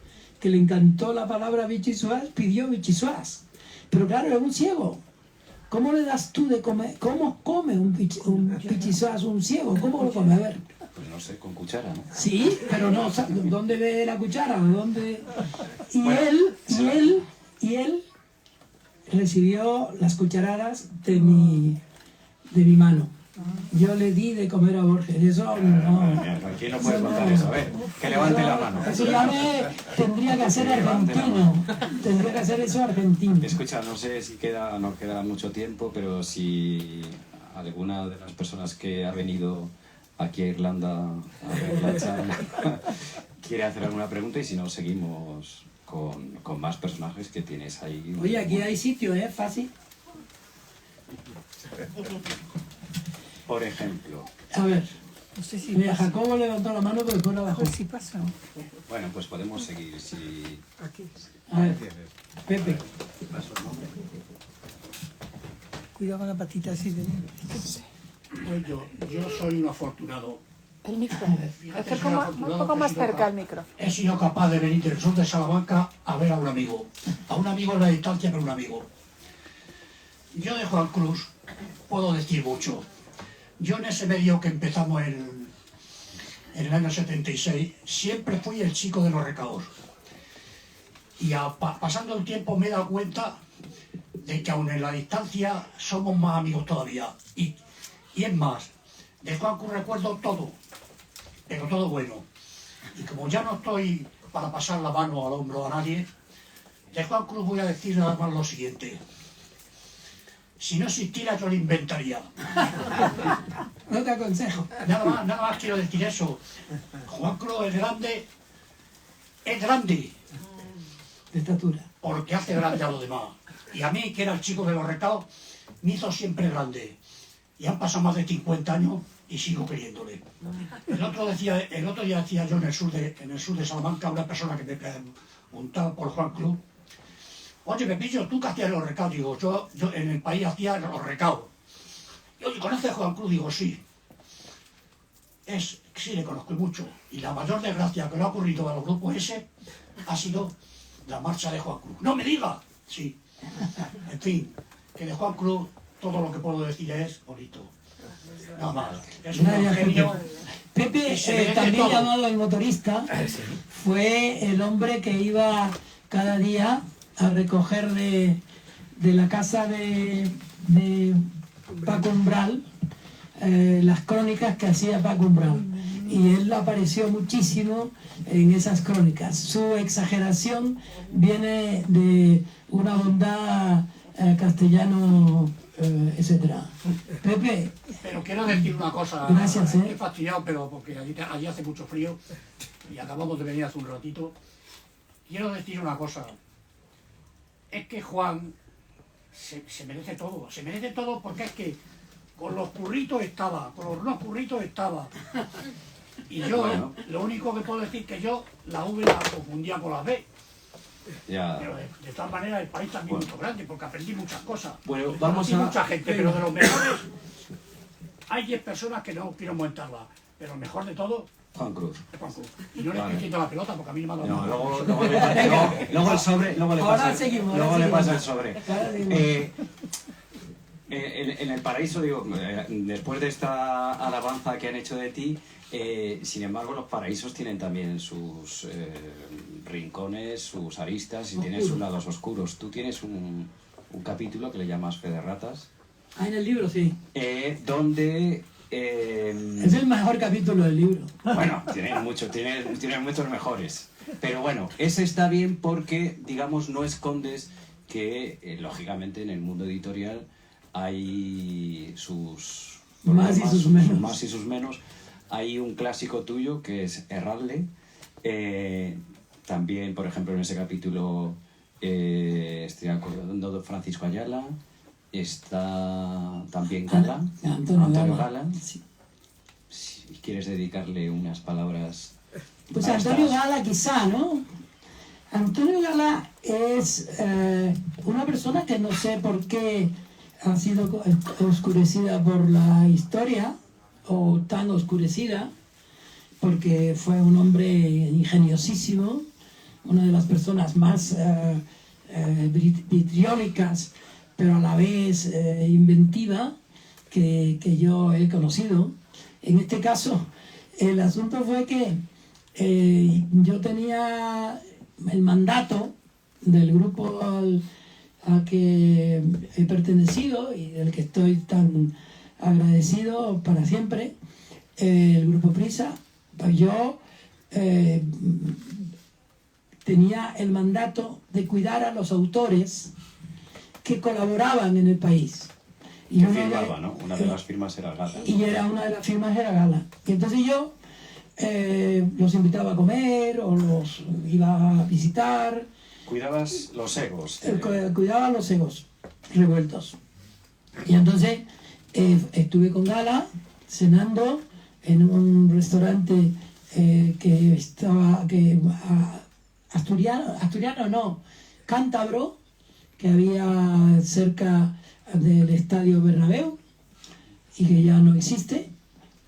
que le encantó la palabra bichisuas, pidió bichisuas. Pero claro, era un ciego. ¿Cómo le das tú de comer? ¿Cómo come un bichisuas un ciego? ¿Cómo lo come? A ver. Pues no sé, con cuchara, ¿no? Sí, pero no, ¿dónde ve la cuchara? ¿Dónde? Y Bueno, él recibió las cucharadas de mi mano. Yo le di de comer a Borges, eso no. ¿Quién no puede contar eso? A ver, que levante la mano. Eso ya tendría que ser argentino. Tendría que hacer eso argentino. Escucha, no sé si no queda mucho tiempo, pero si alguna de las personas que ha venido aquí a Irlanda a ver la charla quiere hacer alguna pregunta, y si no, seguimos con más personajes que tienes ahí. Oye, aquí hay sitio, fácil. Por ejemplo, A ver, No sé si mira, pasa. Jacobo levantó la mano, pero después la A bajó. ver si pasa. bueno, pues podemos seguir. Si Aquí. A ver, Pepe. Cuidado con la patita así de... Pues yo soy un afortunado. El micro. Fíjate, Acerca un poco más cerca al micro. He sido capaz de venir del sur de Salamanca a ver a un amigo. A un amigo en la distancia, pero un amigo. Yo de Juan Cruz puedo decir mucho. Yo en ese medio que empezamos en el año 76, siempre fui el chico de los recados. Y pasando el tiempo me he dado cuenta de que aun en la distancia somos más amigos todavía. Y es más, de Juan Cruz recuerdo todo, pero todo bueno. Y como ya no estoy para pasar la mano al hombro a nadie, de Juan Cruz voy a decir nada más lo siguiente. Si no existiera, yo lo inventaría. No te aconsejo. Nada más quiero decir eso. Juan Cruz es grande De estatura. porque hace grande a los demás. Y a mí, que era el chico de los recados, me hizo siempre grande. Y han pasado más de 50 años y sigo queriéndole. El otro día decía yo en el sur de Salamanca, una persona que me preguntaba por Juan Cruz. Oye, Pepillo, ¿tú qué hacías los recados? Digo, yo en el país hacía los recados. Y oye, ¿conoces a Juan Cruz? Digo, sí. Sí, le conozco mucho. Y la mayor desgracia que le ha ocurrido a los grupos ese ha sido la marcha de Juan Cruz. ¡No me diga! Sí. En fin, que de Juan Cruz todo lo que puedo decir es bonito. Nada más. Es un Nadie genio. Pepe, Y se merece también todo. llamado el motorista, fue el hombre que iba cada día a recoger de la casa de Paco Umbral las crónicas que hacía Paco Umbral. Y él apareció muchísimo en esas crónicas. Su exageración viene de una bondad castellano, etcétera. Pepe, Pero quiero decir una cosa. Gracias, He fastidiado, pero porque allí hace mucho frío y acabamos de venir hace un ratito. Quiero decir una cosa. Es que Juan se merece todo. Se merece todo porque es que con los curritos estaba, con los no curritos estaba. Y yo, Bueno. lo único que puedo decir que yo la V la confundía con la B. Ya. Pero de todas maneras el país también es Bueno. muy grande porque aprendí muchas cosas. Bueno, vamos Conocí a... mucha gente, pero de los mejores hay 10 personas que no quiero montarla. Pero el mejor de todo Juan Cruz. es Juan Cruz. Y no le Vale. estoy quitando la pelota porque a mí no me ha dado No, nada. luego el sobre, luego le Ahora pasa, seguimos, luego ahora le pasa el seguimos. sobre. Ahora seguimos. En el paraíso, digo, después de esta alabanza que han hecho de ti, sin embargo, los paraísos tienen también sus rincones, sus aristas y tienen sus lados oscuros. Tú tienes un capítulo que le llamas Fe de Ratas, en el libro sí. donde... Es el mejor capítulo del libro. Bueno, tiene muchos mejores. Pero bueno, ese está bien porque, digamos, no escondes que, lógicamente, en el mundo editorial hay sus Más y problemas, sus menos. más y sus menos. Hay un clásico tuyo que es Errarle. También, por ejemplo, en ese capítulo estoy acordando de Francisco Ayala. Está también Gala, Antonio Gala. Sí. Si quieres dedicarle unas palabras. Pues a Antonio estas- Gala quizá, ¿no? Antonio Gala es una persona que no sé por qué ha sido oscurecida por la historia, o tan oscurecida, porque fue un hombre ingeniosísimo, una de las personas más vitriólicas, pero a la vez inventiva que yo he conocido. En este caso, el asunto fue que yo tenía el mandato del grupo al que he pertenecido y del que estoy tan agradecido para siempre, el grupo Prisa. Pues yo tenía el mandato de cuidar a los autores que colaboraban en el país. Y Que uno de- firmaba, ¿no? Una de las firmas era Gala. y era una de las firmas era Gala. Y entonces yo los invitaba a comer o los iba a visitar, Cuidabas los egos. cuidaba los egos revueltos. Y entonces estuve con Gala cenando en un restaurante que estaba, asturiano no, cántabro, que había cerca del Estadio Bernabéu y que ya no existe,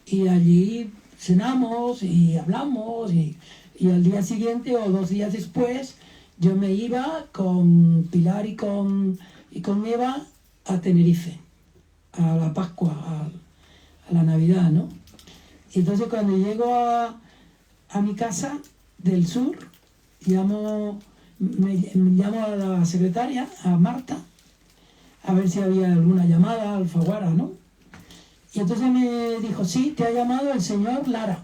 y allí cenamos y hablamos y al día siguiente o 2 días después yo me iba con Pilar y con Eva a Tenerife, a la Pascua, a la Navidad, ¿no? Y entonces cuando llego a mi casa del sur, llamo a la secretaria, a Marta, a ver si había alguna llamada, Alfaguara, ¿no? Y entonces me dijo, sí, te ha llamado el señor Lara.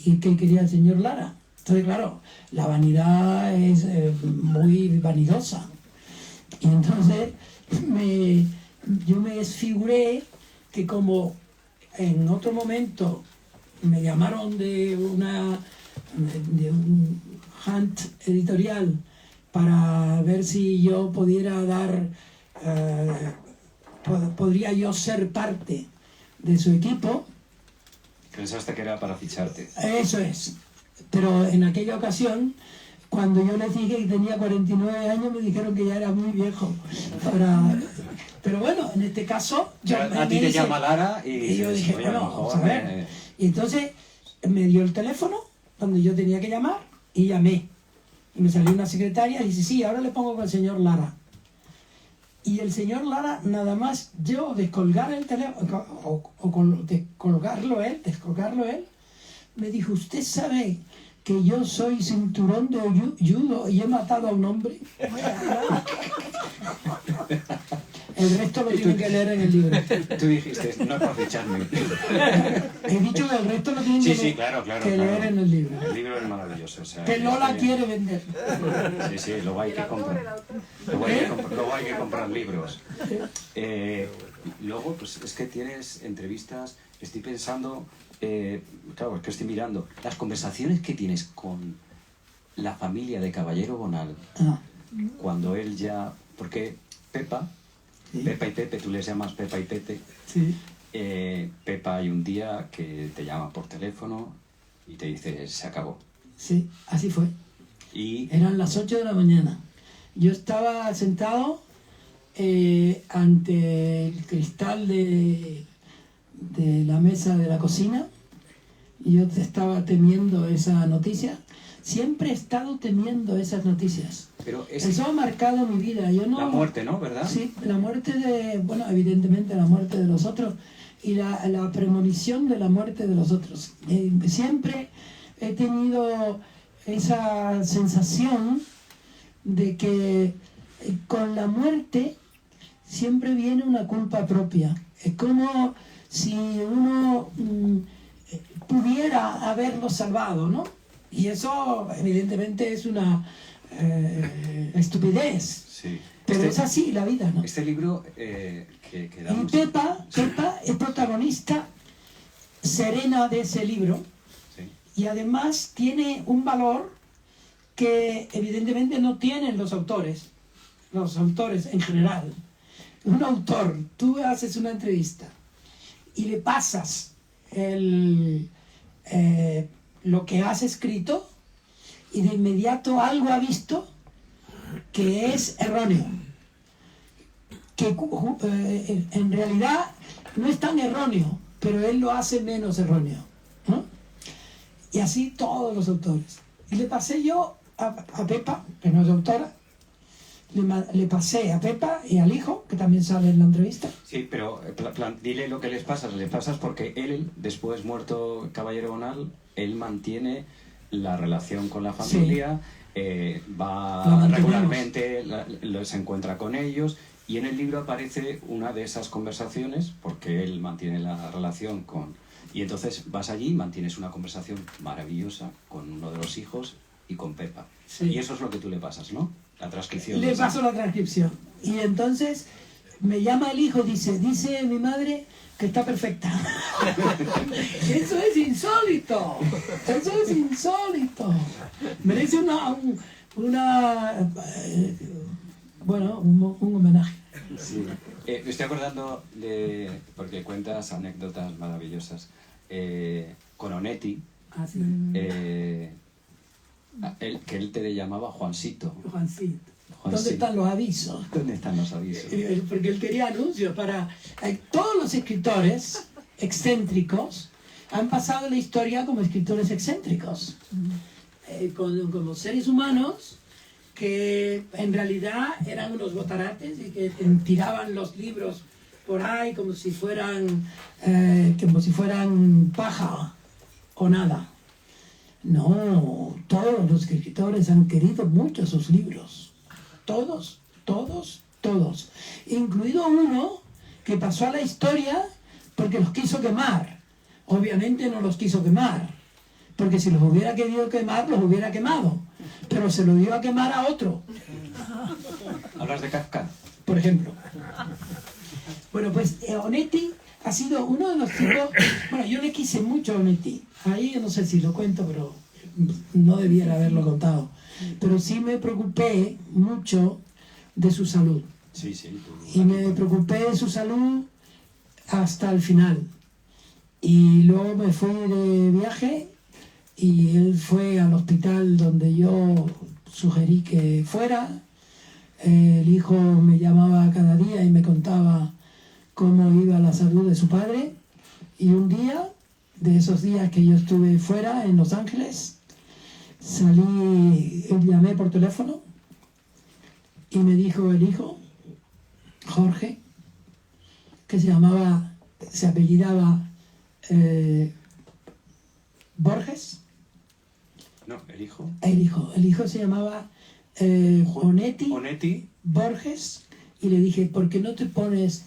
¿Y qué quería el señor Lara? Entonces, claro, la vanidad es muy vanidosa. Y entonces yo me desfiguré que como en otro momento me llamaron de un hunt editorial para ver si yo pudiera podría yo ser parte de su equipo. Pensaste que era para ficharte. Eso es. Pero en aquella ocasión, cuando yo les dije que tenía 49 años, me dijeron que ya era muy viejo. Pero bueno, en este caso... A ti te llama Lara y yo dices, dije, "Oye, a lo bueno, vamos a mejor, ver. Y entonces me dio el teléfono donde yo tenía que llamar y llamé. Y me salió una secretaria y dice, sí, ahora le pongo con el señor Lara. Y Y el señor Lara, nada más yo descolgar el teléfono, descolgarlo él, me dijo, ¿usted sabe que yo soy cinturón de judo y he matado a un hombre? El resto lo tienen que leer en el libro. Tú dijiste, no es para ficharme. He dicho que el resto lo tienen que leer en el libro. El libro es maravilloso. O sea, Que Lola quiere vender. Sí, sí, luego hay que comprar. Luego hay que comprar libros. Luego, pues es que tienes entrevistas, estoy pensando, claro, es que estoy mirando, las conversaciones que tienes con la familia de Caballero Bonal, cuando él ya, porque Pepa y Pepe, tú les llamas Pepa y Pepe, Sí. Pepa hay un día que te llama por teléfono y te dice, se acabó. Sí, así fue. Y Eran las 8 de la mañana. Yo estaba sentado ante el cristal de la mesa de la cocina y yo estaba temiendo esa noticia. Siempre he estado temiendo esas noticias. pero Eso ha marcado mi vida. Yo no, la muerte, ¿no? ¿Verdad? Sí, la muerte bueno, evidentemente la muerte de los otros y la premonición de la muerte de los otros. Siempre he tenido esa sensación de que con la muerte siempre viene una culpa propia. Es como si uno pudiera haberlo salvado, ¿no? Y eso evidentemente es una estupidez. Sí. Pero es así la vida, ¿no? Este libro que Y damos... Pepa es protagonista serena de ese libro Sí. y además tiene un valor que evidentemente no tienen los autores en general. Un autor, tú haces una entrevista y le pasas lo que has escrito y de inmediato algo ha visto que es erróneo, que en realidad no es tan erróneo, pero él lo hace menos erróneo, ¿no? Y así todos los autores. Y le pasé yo a Pepa, que no es autora, le pasé a Pepa y al hijo, que también sale en la entrevista. Sí, pero dile lo que les pasas porque él, después muerto Caballero Bonal, él mantiene la relación con la familia, va regularmente, se encuentra con ellos, y en el libro aparece una de esas conversaciones, porque él mantiene la relación con... Y entonces vas allí y mantienes una conversación maravillosa con uno de los hijos y con Pepa. Sí. Y eso es lo que tú le pasas, ¿no? La transcripción. Le paso la transcripción. Y entonces me llama el hijo y dice mi madre que está perfecta. Eso es insólito. Eso es insólito. Merece un homenaje. Sí. Me estoy acordando porque cuentas anécdotas maravillosas. Con Onetti, Así. que él te llamaba Juancito. Juancito. Juancito. ¿Dónde están los avisos? ¿Dónde están los avisos? Porque él quería anuncios para... todos los escritores excéntricos han pasado la historia como escritores excéntricos. Como seres humanos que en realidad eran unos botarates y que tiraban los libros por ahí como si fueran paja o nada. No, todos los escritores han querido mucho sus libros. Todos. Incluido uno que pasó a la historia porque los quiso quemar. Obviamente no los quiso quemar, porque si los hubiera querido quemar, los hubiera quemado. Pero se lo dio a quemar a otro. ¿Hablas de Kafka? Por ejemplo. Bueno, pues Onetti ha sido uno de los tipos... Bueno, yo le quise mucho a Onetti. Ahí no sé si lo cuento, pero no debiera haberlo contado. Pero sí me preocupé mucho de su salud. Sí, sí. Y me preocupé de su salud hasta el final. Y luego me fui de viaje y él fue al hospital donde yo sugerí que fuera. El hijo me llamaba cada día y me contaba cómo iba la salud de su padre. Y un día, de esos días que yo estuve fuera en Los Ángeles, llamé por teléfono y me dijo el hijo, Jorge, que se apellidaba Borges. No, el hijo. El hijo se llamaba Onetti Onetti. Borges, y le dije, ¿por qué no te pones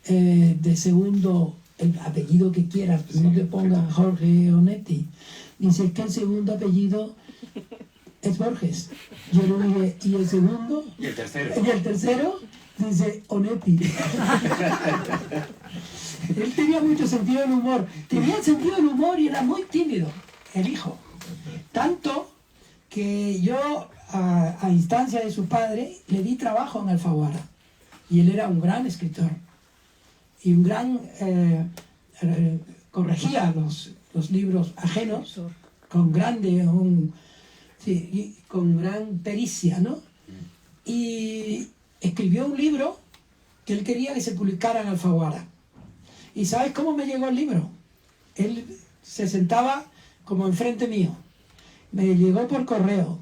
de segundo el apellido que quieras, pero no te pongas Jorge Onetti? Dice, es que el segundo apellido es Borges. Yo le dije, ¿y el segundo? Y el tercero. Y el tercero dice Onetti. Él tenía mucho sentido del humor. Tenía sentido del humor y era muy tímido, el hijo. Tanto que yo, a instancia de su padre, le di trabajo en Alfaguara. Y él era un gran escritor. Y un gran... corregía los libros ajenos con con gran pericia, ¿no? Y escribió un libro que él quería que se publicara en Alfaguara. ¿Y sabes cómo me llegó el libro? Él se sentaba como enfrente mío. Me llegó por correo.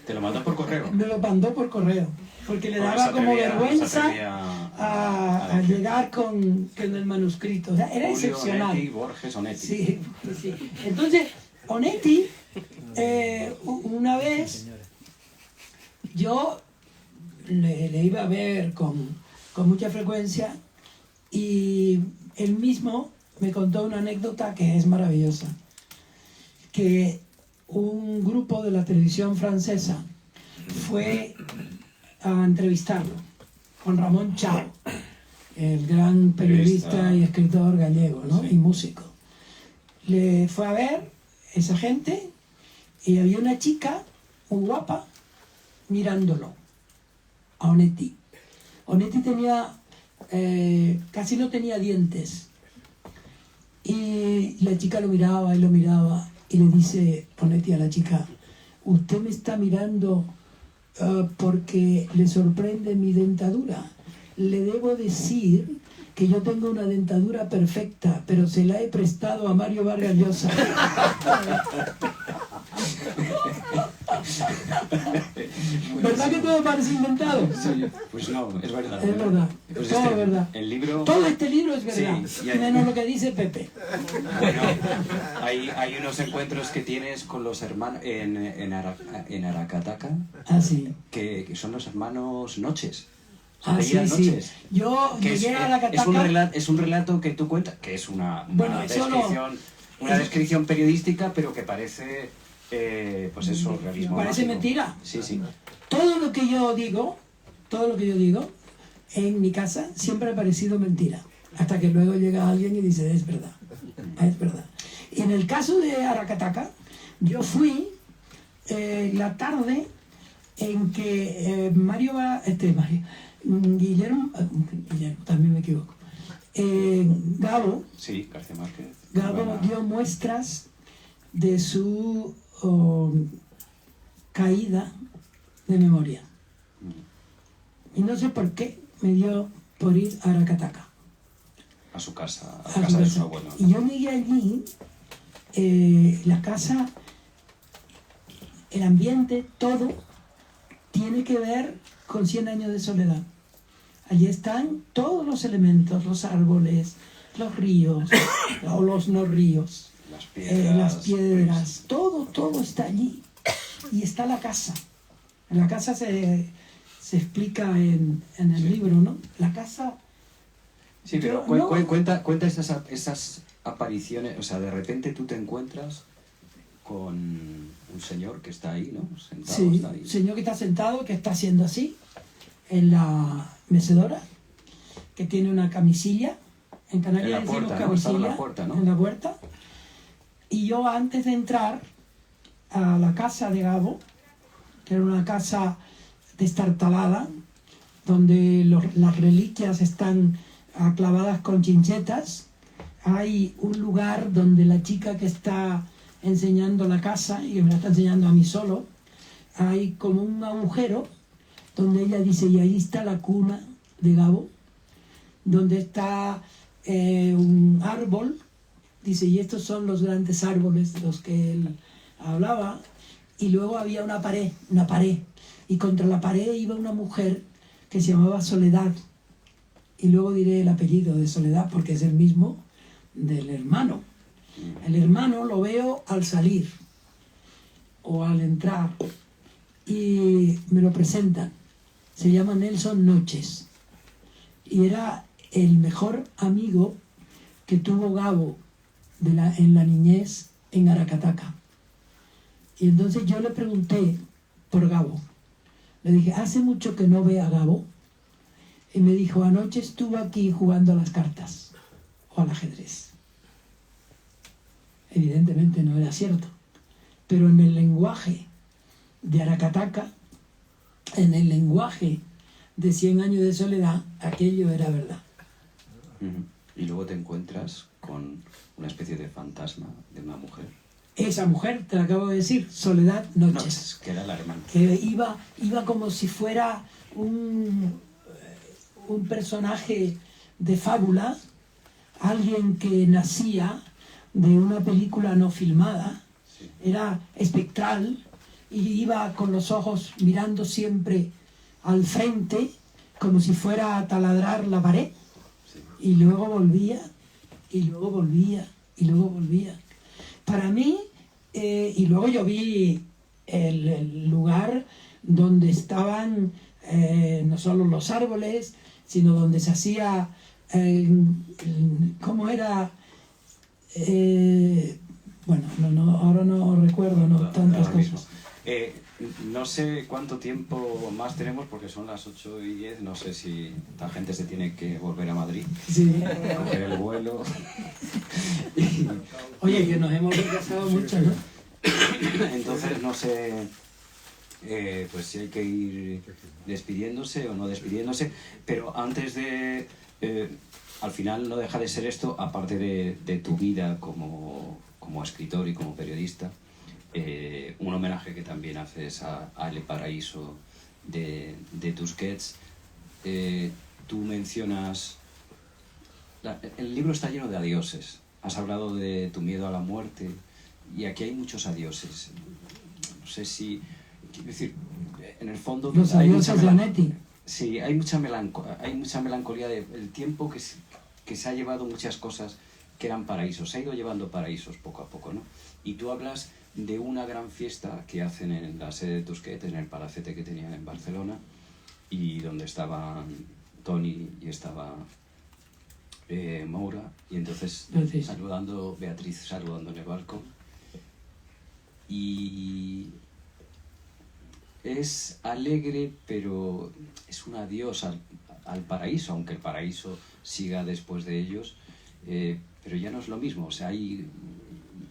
¿Te lo mandó por correo? Me lo mandó por correo. Porque le Porque daba se como atrevía- vergüenza se atrevía a llegar con el manuscrito. O sea, era Julio excepcional. Onetti, Borges Onetti. Sí, sí. Entonces, Onetti, una vez, yo le iba a ver con mucha frecuencia y él mismo me contó una anécdota que es maravillosa. Que un grupo de la televisión francesa fue a entrevistarlo con Ramón Chao, el gran periodista y escritor gallego, ¿no? Sí. Y músico. Le fue a ver esa gente y había una chica muy guapa mirándolo, a Onetti. Onetti tenía, casi no tenía dientes. Y la chica lo miraba y le dice Onetti a la chica, usted me está mirando porque le sorprende mi dentadura. Le debo decir que yo tengo una dentadura perfecta, pero se la he prestado a Mario Vargas Llosa. ¿Verdad que todo parece inventado? Sí, pues no, es verdad. Es verdad, Pues todo es verdad. El libro... Todo este libro es verdad, Sí, y hay- menos lo que dice Pepe. Bueno, hay unos encuentros que tienes con los hermanos en Aracataca, Ah, sí. que son los hermanos Noches. Se Ah, sí, apellidan sí. Noches. Yo Que llegué a la es un relato que tú cuentas, que es una Bueno, eso descripción periodística, pero que parece, pues eso, realismo Parece mágico. mentira. Sí, sí. Todo lo que yo digo en mi casa siempre ha parecido mentira. Hasta que luego llega alguien y dice, es verdad. Es verdad. Y en el caso de Aracataca, yo fui la tarde en que Guillermo, también me equivoco. Gabo Sí, García Márquez. Gabo dio muestras de su caída de memoria. Y no sé por qué me dio por ir a Aracataca. A su casa, a a la su casa de su casa. abuelo. Y yo llegué allí, la casa, el ambiente, todo tiene que ver con 100 años de soledad. Allí están todos los elementos, los árboles, los ríos, o los no ríos, las piedras, todo está allí. Y está la casa. La casa se explica en el libro, ¿no? La casa... Sí, pero cuenta esas apariciones, o sea, de repente tú te encuentras con un señor que está ahí, ¿no? Sentado, Sí, está ahí. señor que está sentado, que está haciendo así, en la mecedora, que tiene una camisilla. En Canarias En la decimos puerta, ¿no? Estaba en la camisilla, puerta, ¿no? en la puerta. Y yo antes de entrar a la casa de Gabo, que era una casa destartalada, donde las reliquias están clavadas con chinchetas, hay un lugar donde la chica que está enseñando la casa, y que me la está enseñando a mí solo, hay como un agujero donde ella dice, y ahí está la cuna de Gabo, donde está un árbol, dice, y estos son los grandes árboles de los que él hablaba, y luego había una pared, y contra la pared iba una mujer que se llamaba Soledad, y luego diré el apellido de Soledad porque es el mismo del hermano. El hermano lo veo al salir o al entrar y me lo presentan. Se llama Nelson Noches y era el mejor amigo que tuvo Gabo en la niñez en Aracataca. Y entonces yo le pregunté por Gabo. Le dije, ¿hace mucho que no ve a Gabo? Y me dijo, anoche estuvo aquí jugando a las cartas o al ajedrez. Evidentemente no era cierto, pero en el lenguaje de Aracataca, en el lenguaje de 100 años de soledad, aquello era verdad. Y luego te encuentras con una especie de fantasma de una mujer. Esa mujer, te la acabo de decir, Soledad Noches, que era la hermana. que iba como si fuera un personaje de fábula, alguien que nacía de una película no filmada, Sí. era espectral y iba con los ojos mirando siempre al frente como si fuera a taladrar la pared, Sí. y luego volvía y luego volvía y luego volvía. Para mí, y luego yo vi el lugar donde estaban no solo los árboles, sino donde se hacía, ¿cómo era? Bueno, ahora no recuerdo tantas Ahora mismo. cosas. No sé cuánto tiempo más tenemos porque son las 8:10. No sé si la gente se tiene que volver a Madrid, Sí. coger el vuelo. Oye, que nos hemos retrasado mucho, ¿no? Entonces no sé pues si hay que ir despidiéndose o no despidiéndose, pero antes de... al final no deja de ser esto, aparte de tu vida como escritor y como periodista, un homenaje que también haces a El Paraíso de Tusquets. Tú mencionas... el libro está lleno de adioses. Has hablado de tu miedo a la muerte y aquí hay muchos adioses. No sé si... Quiero decir, en el fondo... Los adioses de Anetti. Sí, hay mucha melancolía del tiempo que se ha llevado muchas cosas que eran paraísos. Se ha ido llevando paraísos poco a poco, ¿no? Y tú hablas de una gran fiesta que hacen en la sede de Tusquets, en el palacete que tenían en Barcelona, y donde estaban Toni y estaba Moura, y entonces Beatriz saludando en el barco. Y es alegre, pero es un adiós al paraíso, aunque el paraíso siga después de ellos, pero ya no es lo mismo. O sea, y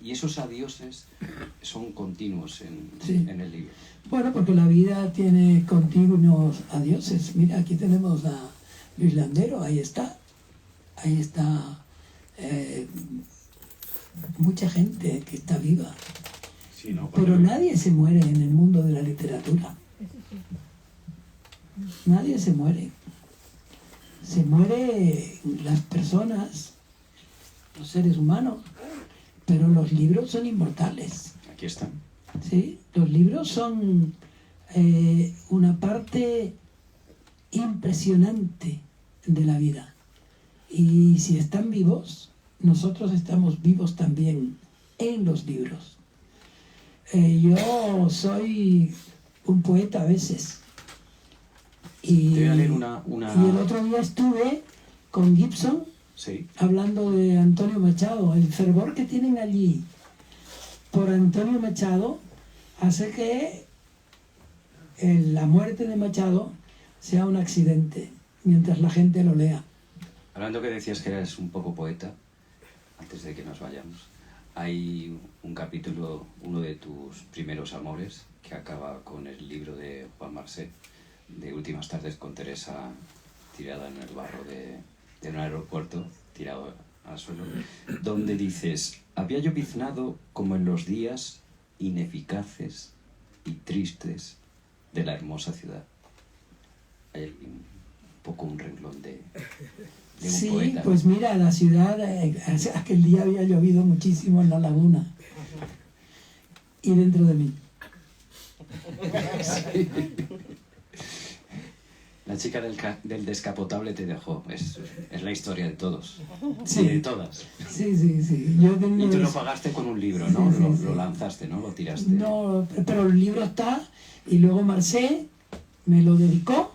esos adioses son continuos en el libro. Bueno, porque la vida tiene continuos adioses. Mira, aquí tenemos a Luis Landero, ahí está mucha gente que está viva. Sí, ¿no? Pero nadie se muere en el mundo de la literatura. Nadie se muere. Se mueren las personas, los seres humanos, pero los libros son inmortales. Aquí están. ¿Sí? Los libros son una parte impresionante de la vida. Y si están vivos, nosotros estamos vivos también en los libros. Yo soy un poeta a veces. Y, Te voy a leer y el otro día estuve con Gibson Sí. hablando de Antonio Machado. El fervor que tienen allí por Antonio Machado hace que la muerte de Machado sea un accidente mientras la gente lo lea. Hablando que decías que eres un poco poeta, antes de que nos vayamos, hay un capítulo, uno de tus primeros amores, que acaba con el libro de Juan Marcet, de Últimas tardes con Teresa, tirada en el barro de un aeropuerto, tirado al suelo, donde dices: había lloviznado como en los días ineficaces y tristes de la hermosa ciudad. Hay un poco un renglón de un Sí, poeta. pues mira, la ciudad, aquel día había llovido muchísimo en la laguna y dentro de mí. La chica del descapotable te dejó. Es la historia de todos. Sí. Y de todas. Sí, sí, sí. Yo he Y tenido tú lo eso. pagaste con un libro, ¿no? Sí, sí, Lo sí. lanzaste, ¿no? Lo tiraste. No, pero el libro está y luego Marcé me lo dedicó.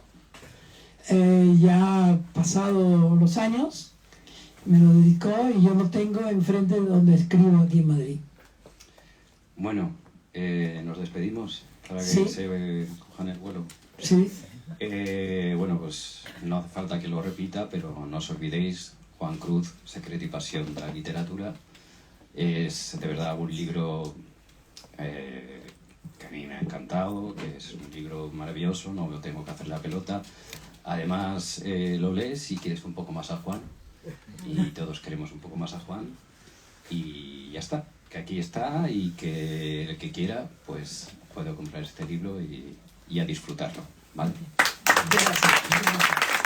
Ya pasado los años, me lo dedicó y yo lo tengo enfrente de donde escribo aquí en Madrid. Bueno, nos despedimos para que Sí. se cojan el vuelo. Sí, Bueno, pues no hace falta que lo repita, pero no os olvidéis, Juan Cruz, Secreto y Pasión de la Literatura. Es de verdad un libro que a mí me ha encantado, que es un libro maravilloso, no me tengo que hacer la pelota. Además, lo lees y quieres un poco más a Juan, y todos queremos un poco más a Juan, y ya está, que aquí está y que el que quiera, pues puede comprar este libro y a disfrutarlo, ¿vale? Gracias.